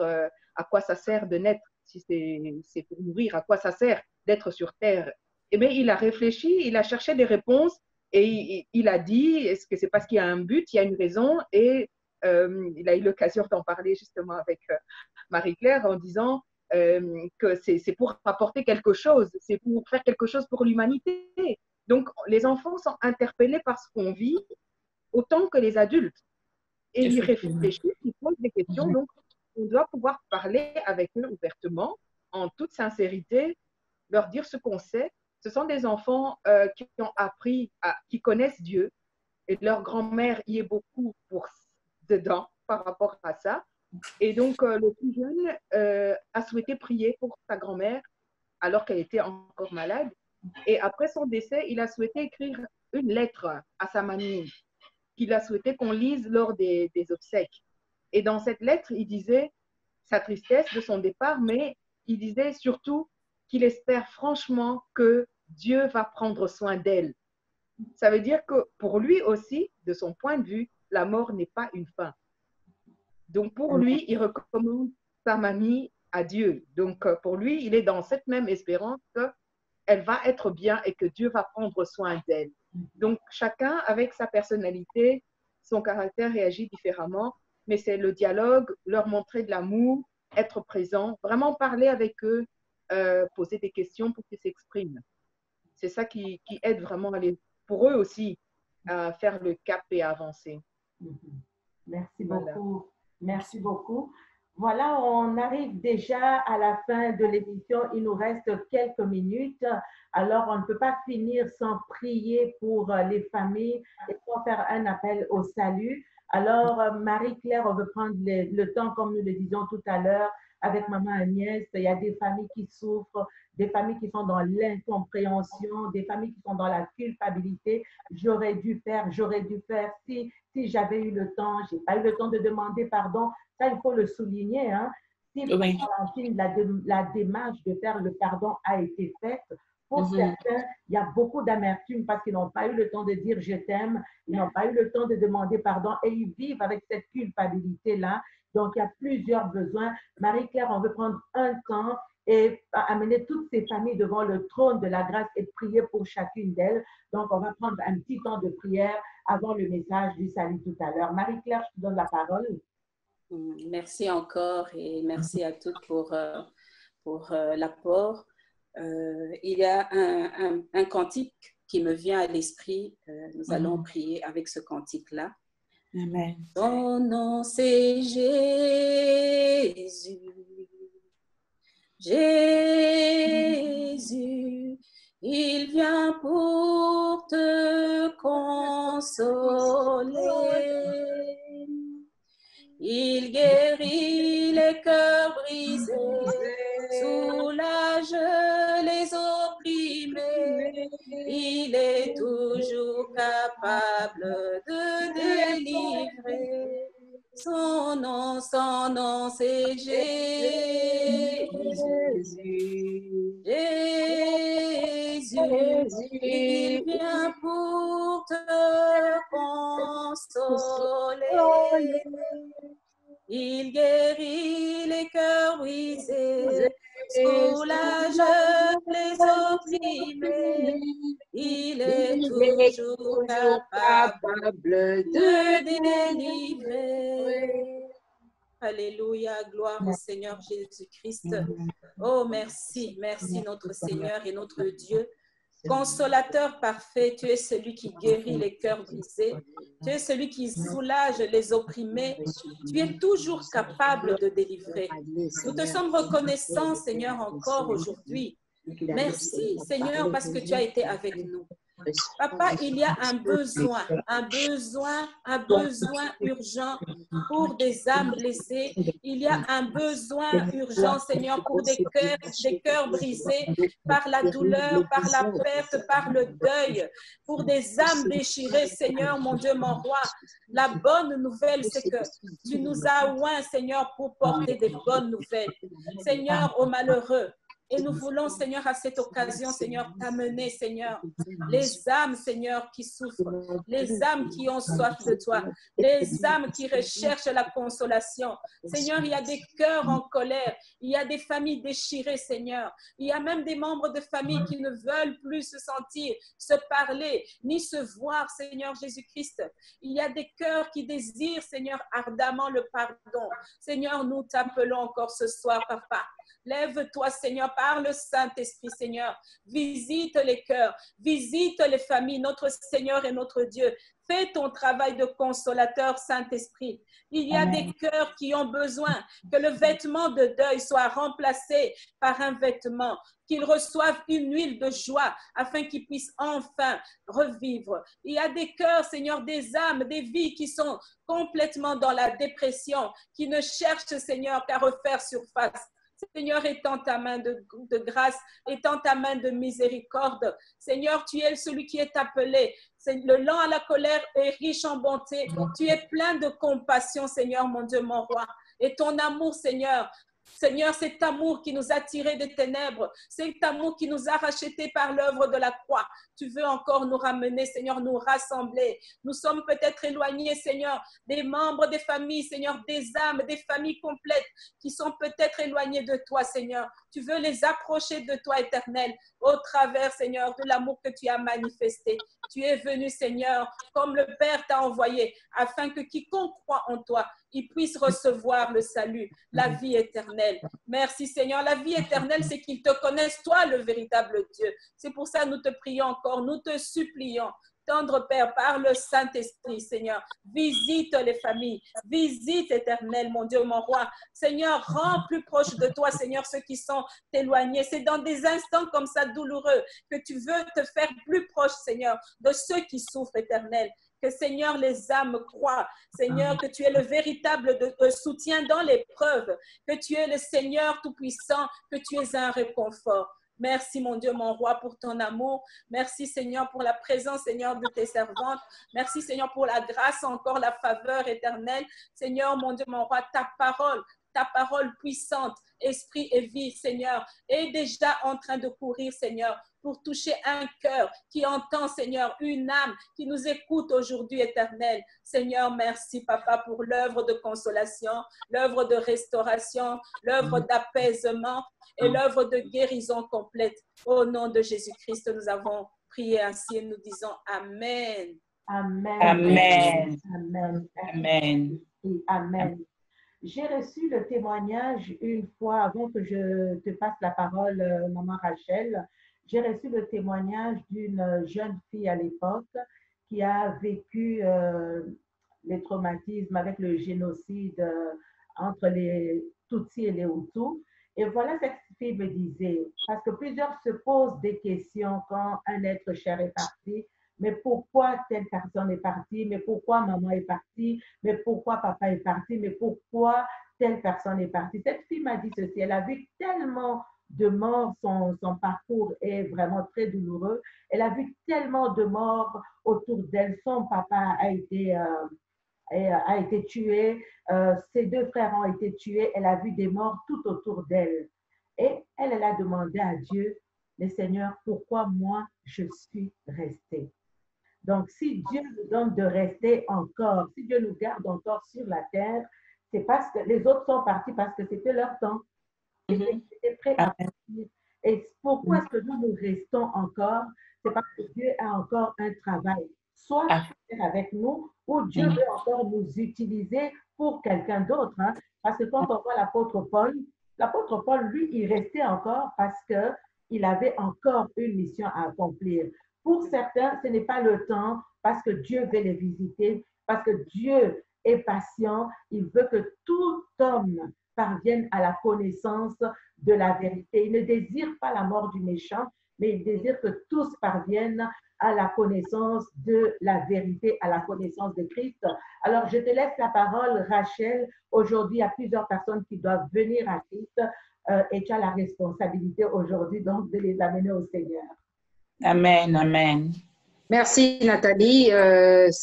à quoi ça sert de naître si c'est pour mourir, à quoi ça sert d'être sur Terre. Et bien, il a réfléchi, il a cherché des réponses et il a dit, est-ce que c'est parce qu'il y a un but, il y a une raison, et il a eu l'occasion d'en parler justement avec Marie-Claire en disant que c'est pour apporter quelque chose, c'est pour faire quelque chose pour l'humanité. Donc, les enfants sont interpellés par ce qu'on vit autant que les adultes. Et ils réfléchissent, ils posent des questions. Donc, on doit pouvoir parler avec eux ouvertement en toute sincérité, leur dire ce qu'on sait. Ce sont des enfants qui ont appris, qui connaissent Dieu, et leur grand-mère y est beaucoup dedans par rapport à ça. Et donc, le plus jeune a souhaité prier pour sa grand-mère alors qu'elle était encore malade. Et après son décès, il a souhaité écrire une lettre à sa mamie qu'il a souhaité qu'on lise lors des obsèques. Et dans cette lettre, il disait sa tristesse de son départ, mais il disait surtout qu'il espère franchement que Dieu va prendre soin d'elle. Ça veut dire que pour lui aussi, de son point de vue, la mort n'est pas une fin. Donc pour lui, il recommande sa mamie à Dieu. Donc pour lui, il est dans cette même espérance qu'elle va être bien et que Dieu va prendre soin d'elle. Donc chacun, avec sa personnalité, son caractère réagit différemment, mais c'est le dialogue, leur montrer de l'amour, être présent, vraiment parler avec eux, poser des questions pour qu'ils s'expriment. C'est ça qui aide vraiment pour eux aussi à faire le cap et à avancer. Merci beaucoup. Merci beaucoup. Voilà, on arrive déjà à la fin de l'émission. Il nous reste quelques minutes. Alors, on ne peut pas finir sans prier pour les familles et sans faire un appel au salut. Alors, Marie-Claire, on veut prendre le temps, comme nous le disions tout à l'heure, avec Maman Agnès. Il y a des familles qui souffrent, des familles qui sont dans l'incompréhension, des familles qui sont dans la culpabilité. J'aurais dû faire si j'avais eu le temps. Je n'ai pas eu le temps de demander pardon. Ça, il faut le souligner. Hein. Si Oui. la démarche de faire le pardon a été faite, pour certains, il y a beaucoup d'amertume parce qu'ils n'ont pas eu le temps de dire je t'aime, ils n'ont pas eu le temps de demander pardon et ils vivent avec cette culpabilité-là. Donc, il y a plusieurs besoins. Marie-Claire, on veut prendre un temps et amener toutes ces familles devant le trône de la grâce et prier pour chacune d'elles. Donc, on va prendre un petit temps de prière avant le message du salut tout à l'heure. Marie-Claire, je te donne la parole. Merci encore et merci à toutes pour l'apport. Il y a un cantique qui me vient à l'esprit. Nous allons prier avec ce cantique-là. Amen. Ton nom, c'est Jésus. Jésus, il vient pour te consoler. Il guérit les cœurs brisés, soulage les opprimés. Il est toujours capable de délivrer. Son nom, c'est Jésus. Jésus, il vient pour te consoler. Il guérit les cœurs brisés, soulage les opprimés. Il est toujours capable de délivrer. Alléluia, gloire au Seigneur Jésus-Christ. Oh, merci, merci notre Seigneur et notre Dieu. Consolateur parfait, tu es celui qui guérit les cœurs brisés. Tu es celui qui soulage les opprimés. Tu es toujours capable de délivrer. Nous te sommes reconnaissants, Seigneur, encore aujourd'hui. Merci, Seigneur, parce que tu as été avec nous. Papa, il y a un besoin urgent pour des âmes blessées. Il y a un besoin urgent, Seigneur, pour des cœurs brisés par la douleur, par la perte, par le deuil, pour des âmes déchirées, Seigneur, mon Dieu, mon roi. La bonne nouvelle, c'est que tu nous as oints, Seigneur, pour porter des bonnes nouvelles. Seigneur, aux malheureux. Et nous voulons, Seigneur, à cette occasion, Seigneur, t'amener, Seigneur, les âmes, Seigneur, qui souffrent, les âmes qui ont soif de toi, les âmes qui recherchent la consolation. Seigneur, il y a des cœurs en colère, il y a des familles déchirées, Seigneur. Il y a même des membres de famille qui ne veulent plus se sentir, se parler, ni se voir, Seigneur Jésus-Christ. Il y a des cœurs qui désirent, Seigneur, ardemment le pardon. Seigneur, nous t'appelons encore ce soir, Papa. Lève-toi, Seigneur, par le Saint-Esprit, Seigneur. Visite les cœurs, visite les familles, notre Seigneur et notre Dieu. Fais ton travail de consolateur, Saint-Esprit. Il y a des cœurs qui ont besoin que le vêtement de deuil soit remplacé par un vêtement, qu'ils reçoivent une huile de joie afin qu'ils puissent enfin revivre. Il y a des cœurs, Seigneur, des âmes, des vies qui sont complètement dans la dépression, qui ne cherchent, Seigneur, qu'à refaire surface. Seigneur, étends ta main de grâce, étends ta main de miséricorde. Seigneur, tu es celui qui est appelé. Le lent à la colère est riche en bonté. Tu es plein de compassion, Seigneur, mon Dieu, mon roi. Et ton amour, Seigneur, cet amour qui nous a tirés des ténèbres, cet amour qui nous a rachetés par l'œuvre de la croix. Tu veux encore nous ramener, Seigneur, nous rassembler. Nous sommes peut-être éloignés, Seigneur, des membres des familles, Seigneur, des âmes, des familles complètes qui sont peut-être éloignées de toi, Seigneur. Tu veux les approcher de toi, Éternel, au travers, Seigneur, de l'amour que tu as manifesté. Tu es venu, Seigneur, comme le Père t'a envoyé, afin que quiconque croit en toi, il puisse recevoir le salut, la vie éternelle. Merci, Seigneur. La vie éternelle, c'est qu'ils te connaissent, toi, le véritable Dieu. C'est pour ça que nous te prions encore, nous te supplions. Tendre Père, par le Saint-Esprit, Seigneur, visite les familles, visite, Éternel, mon Dieu, mon roi. Seigneur, rends plus proche de toi, Seigneur, ceux qui sont éloignés. C'est dans des instants comme ça douloureux que tu veux te faire plus proche, Seigneur, de ceux qui souffrent, Éternel. Que, Seigneur, les âmes croient, Seigneur, que tu es le véritable soutien dans l'épreuve, que tu es le Seigneur Tout-Puissant, que tu es un réconfort. Merci, mon Dieu, mon roi, pour ton amour. Merci, Seigneur, pour la présence, Seigneur, de tes servantes. Merci, Seigneur, pour la grâce, encore la faveur éternelle. Seigneur, mon Dieu, mon roi, ta parole puissante, esprit et vie, Seigneur, est déjà en train de courir, Seigneur, pour toucher un cœur qui entend, Seigneur, une âme qui nous écoute aujourd'hui, Éternel. Seigneur, merci, Papa, pour l'œuvre de consolation, l'œuvre de restauration, l'œuvre d'apaisement et l'œuvre de guérison complète. Au nom de Jésus-Christ, nous avons prié ainsi et nous disons Amen. Amen. Amen. Amen. Amen. Amen. J'ai reçu le témoignage une fois, avant que je te passe la parole, maman Rachel, j'ai reçu le témoignage d'une jeune fille à l'époque qui a vécu les traumatismes avec le génocide entre les Tutsis et les Hutus. Et voilà ce que cette fille me disait, parce que plusieurs se posent des questions quand un être cher est parti. Mais pourquoi telle personne est partie? Mais pourquoi maman est partie? Mais pourquoi papa est parti? Mais pourquoi telle personne est partie? Cette fille m'a dit ceci, elle a vu tellement de morts, son parcours est vraiment très douloureux. Elle a vu tellement de morts autour d'elle. Son papa a été tué, ses deux frères ont été tués. Elle a vu des morts tout autour d'elle. Et elle a demandé à Dieu, mais Seigneur, pourquoi moi je suis restée? Donc, si Dieu nous donne de rester encore, si Dieu nous garde encore sur la terre, c'est parce que les autres sont partis parce que c'était leur temps. Ils étaient prêts à partir. Et pourquoi est-ce que nous restons encore? C'est parce que Dieu a encore un travail. Soit avec nous, ou Dieu veut encore nous utiliser pour quelqu'un d'autre. Hein? Parce que quand on voit l'apôtre Paul, lui, il restait encore parce qu'il avait encore une mission à accomplir. Pour certains, ce n'est pas le temps parce que Dieu veut les visiter, parce que Dieu est patient. Il veut que tout homme parvienne à la connaissance de la vérité. Il ne désire pas la mort du méchant, mais il désire que tous parviennent à la connaissance de la vérité, à la connaissance de Christ. Alors, je te laisse la parole, Rachel. Aujourd'hui, il y a plusieurs personnes qui doivent venir à Christ et tu as la responsabilité aujourd'hui donc de les amener au Seigneur. Amen, amen. Merci Nathalie.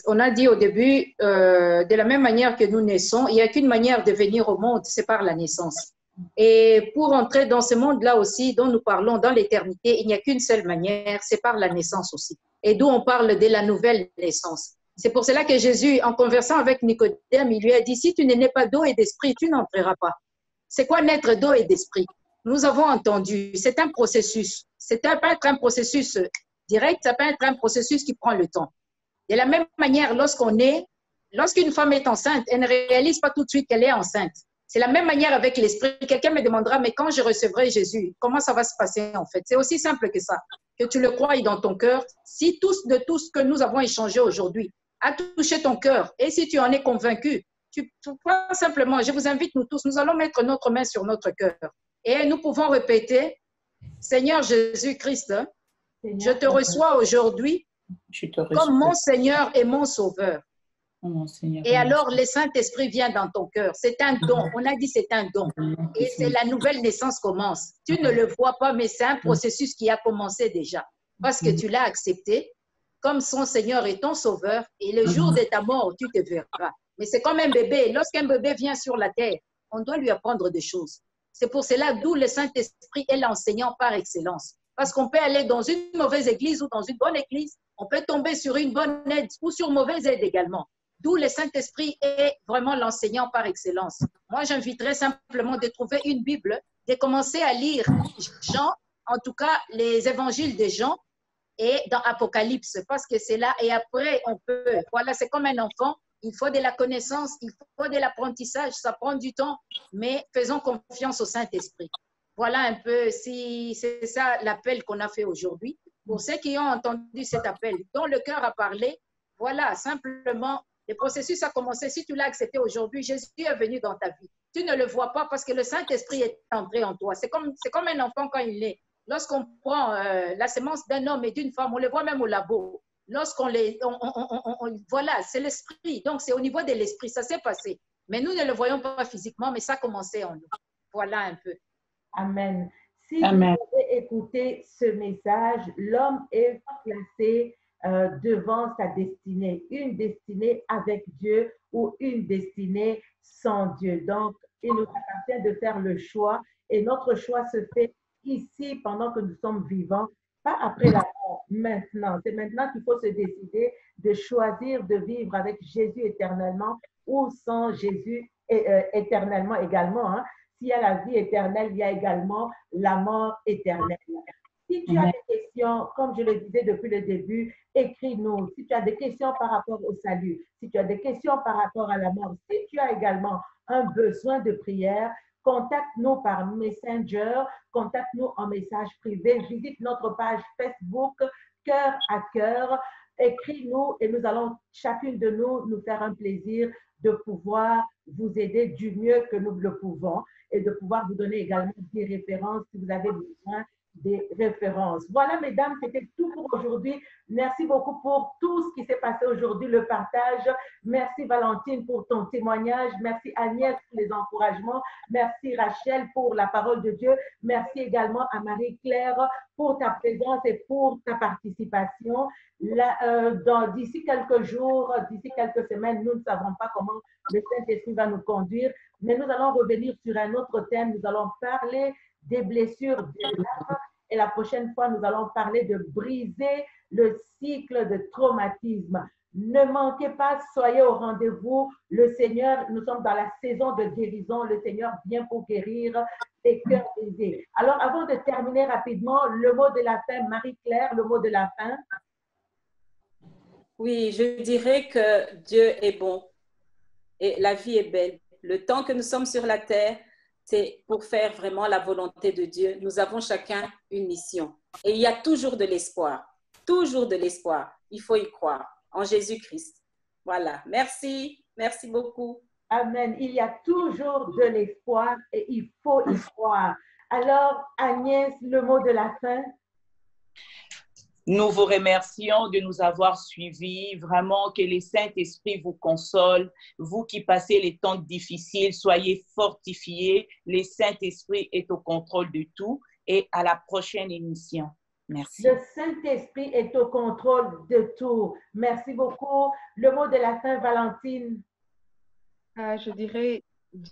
On a dit au début, de la même manière que nous naissons, il n'y a qu'une manière de venir au monde, c'est par la naissance. Et pour entrer dans ce monde-là aussi, dont nous parlons dans l'éternité, il n'y a qu'une seule manière, c'est par la naissance aussi. Et d'où on parle de la nouvelle naissance. C'est pour cela que Jésus, en conversant avec Nicodème, il lui a dit, si tu n'es né pas d'eau et d'esprit, tu n'entreras pas. C'est quoi naître d'eau et d'esprit? Nous avons entendu, c'est un processus. C'est pas être un processus direct, ça peut être un processus qui prend le temps. De la même manière, lorsqu'une femme est enceinte, elle ne réalise pas tout de suite qu'elle est enceinte. C'est la même manière avec l'esprit. Quelqu'un me demandera, mais quand je recevrai Jésus, comment ça va se passer en fait? C'est aussi simple que ça, que tu le crois dans ton cœur. Si de tout ce que nous avons échangé aujourd'hui a touché ton cœur, et si tu en es convaincu, tu prends simplement, je vous invite nous tous, nous allons mettre notre main sur notre cœur. Et nous pouvons répéter, Seigneur Jésus-Christ, je te reçois aujourd'hui comme mon Seigneur et mon Sauveur. Et alors, le Saint-Esprit vient dans ton cœur. C'est un don. On a dit c'est un don. Et c'est la nouvelle naissance commence. Tu ne le vois pas, mais c'est un processus qui a commencé déjà. Parce que tu l'as accepté comme son Seigneur et ton Sauveur. Et le jour de ta mort, tu te verras. Mais c'est comme un bébé. Lorsqu'un bébé vient sur la terre, on doit lui apprendre des choses. C'est pour cela d'où le Saint-Esprit est l'enseignant par excellence. Parce qu'on peut aller dans une mauvaise église ou dans une bonne église. On peut tomber sur une bonne aide ou sur mauvaise aide également. D'où le Saint-Esprit est vraiment l'enseignant par excellence. Moi, j'inviterais simplement de trouver une Bible, de commencer à lire Jean, en tout cas les évangiles de Jean et dans Apocalypse, parce que c'est là, et après on peut, voilà, c'est comme un enfant, il faut de la connaissance, il faut de l'apprentissage, ça prend du temps, mais faisons confiance au Saint-Esprit. Voilà un peu, si c'est ça l'appel qu'on a fait aujourd'hui. Pour ceux qui ont entendu cet appel, dont le cœur a parlé, voilà, simplement, le processus a commencé. Si tu l'as accepté aujourd'hui, Jésus est venu dans ta vie. Tu ne le vois pas parce que le Saint-Esprit est entré en toi. C'est comme un enfant quand il naît. Lorsqu'on prend la sémence d'un homme et d'une femme, on le voit même au labo. Lorsqu'on les... voilà, c'est l'esprit. Donc, c'est au niveau de l'esprit. Ça s'est passé. Mais nous ne le voyons pas physiquement, mais ça a commencé en nous. Voilà un peu. Amen. Si Amen. vous avez écouté ce message, l'homme est placé devant sa destinée, une destinée avec Dieu ou une destinée sans Dieu. Donc, il nous appartient de faire le choix et notre choix se fait ici pendant que nous sommes vivants, pas après la mort, maintenant. C'est maintenant qu'il faut se décider de choisir de vivre avec Jésus éternellement ou sans Jésus éternellement également. Hein. S'il y a la vie éternelle, il y a également la mort éternelle. Si tu as des questions, comme je le disais depuis le début, écris-nous. Si tu as des questions par rapport au salut, si tu as des questions par rapport à la mort, si tu as également un besoin de prière, contacte-nous par Messenger, contacte-nous en message privé, visite notre page Facebook, Cœur à Cœur, écris-nous et nous allons, chacune de nous faire un plaisir de pouvoir vous aider du mieux que nous le pouvons et de pouvoir vous donner également des références si vous avez besoin des références. Voilà, mesdames, c'était tout pour aujourd'hui. Merci beaucoup pour tout ce qui s'est passé aujourd'hui, le partage. Merci Valentine pour ton témoignage. Merci Agnès pour les encouragements. Merci Rachel pour la parole de Dieu. Merci également à Marie-Claire pour ta présence et pour ta participation. D'ici quelques jours, d'ici quelques semaines, nous ne savons pas comment le Saint-Esprit va nous conduire, mais nous allons revenir sur un autre thème. Nous allons parler des blessures de l'âme et la prochaine fois, nous allons parler de briser le cycle de traumatisme. Ne manquez pas, soyez au rendez-vous. Le Seigneur, nous sommes dans la saison de guérison. Le Seigneur vient pour guérir les cœurs brisés. Alors, avant de terminer rapidement, le mot de la fin, Marie-Claire, le mot de la fin. Oui, je dirais que Dieu est bon et la vie est belle. Le temps que nous sommes sur la terre, c'est pour faire vraiment la volonté de Dieu. Nous avons chacun une mission. Et il y a toujours de l'espoir. Toujours de l'espoir. Il faut y croire en Jésus-Christ. Voilà. Merci. Merci beaucoup. Amen. Il y a toujours de l'espoir et il faut y croire. Alors, Agnès, le mot de la fin. Nous vous remercions de nous avoir suivis. Vraiment, que le Saint-Esprit vous console. Vous qui passez les temps difficiles, soyez fortifiés. Le Saint-Esprit est au contrôle de tout. Et à la prochaine émission. Merci. Le Saint-Esprit est au contrôle de tout. Merci beaucoup. Le mot de la fin, Valentine. Je dirais,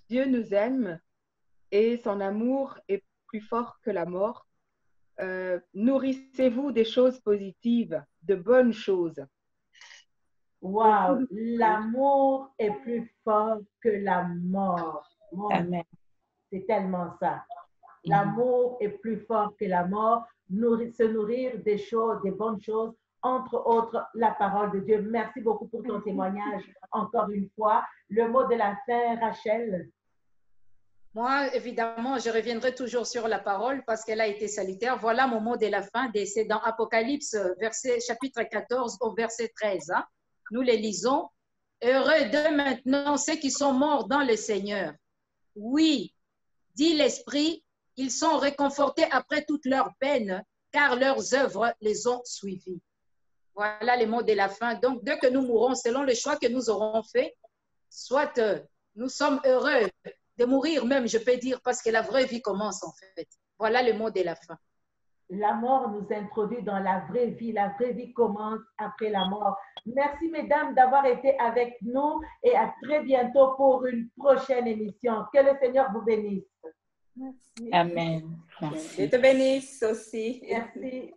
Dieu nous aime et son amour est plus fort que la mort. Nourrissez-vous des choses positives, de bonnes choses. Wow, l'amour est plus fort que la mort. Amen. C'est tellement ça. L'amour est plus fort que la mort. Se nourrir des choses, des bonnes choses, entre autres la parole de Dieu. Merci beaucoup pour ton témoignage encore une fois. Le mot de la fin, Rachel. Moi, évidemment, je reviendrai toujours sur la parole parce qu'elle a été salutaire. Voilà mon mot de la fin. C'est dans Apocalypse, chapitre 14 au verset 13. Hein. Nous les lisons. Heureux de maintenant ceux qui sont morts dans le Seigneur. Oui, dit l'Esprit, ils sont réconfortés après toute leur peine, car leurs œuvres les ont suivis. Voilà les mots de la fin. Donc, dès que nous mourrons, selon le choix que nous aurons fait, soit nous sommes heureux de mourir même, je peux dire, parce que la vraie vie commence en fait. Voilà le mot de la fin. La mort nous introduit dans la vraie vie. La vraie vie commence après la mort. Merci, mesdames, d'avoir été avec nous et à très bientôt pour une prochaine émission. Que le Seigneur vous bénisse. Merci. Amen. Merci. Dieu te bénisse aussi. Merci.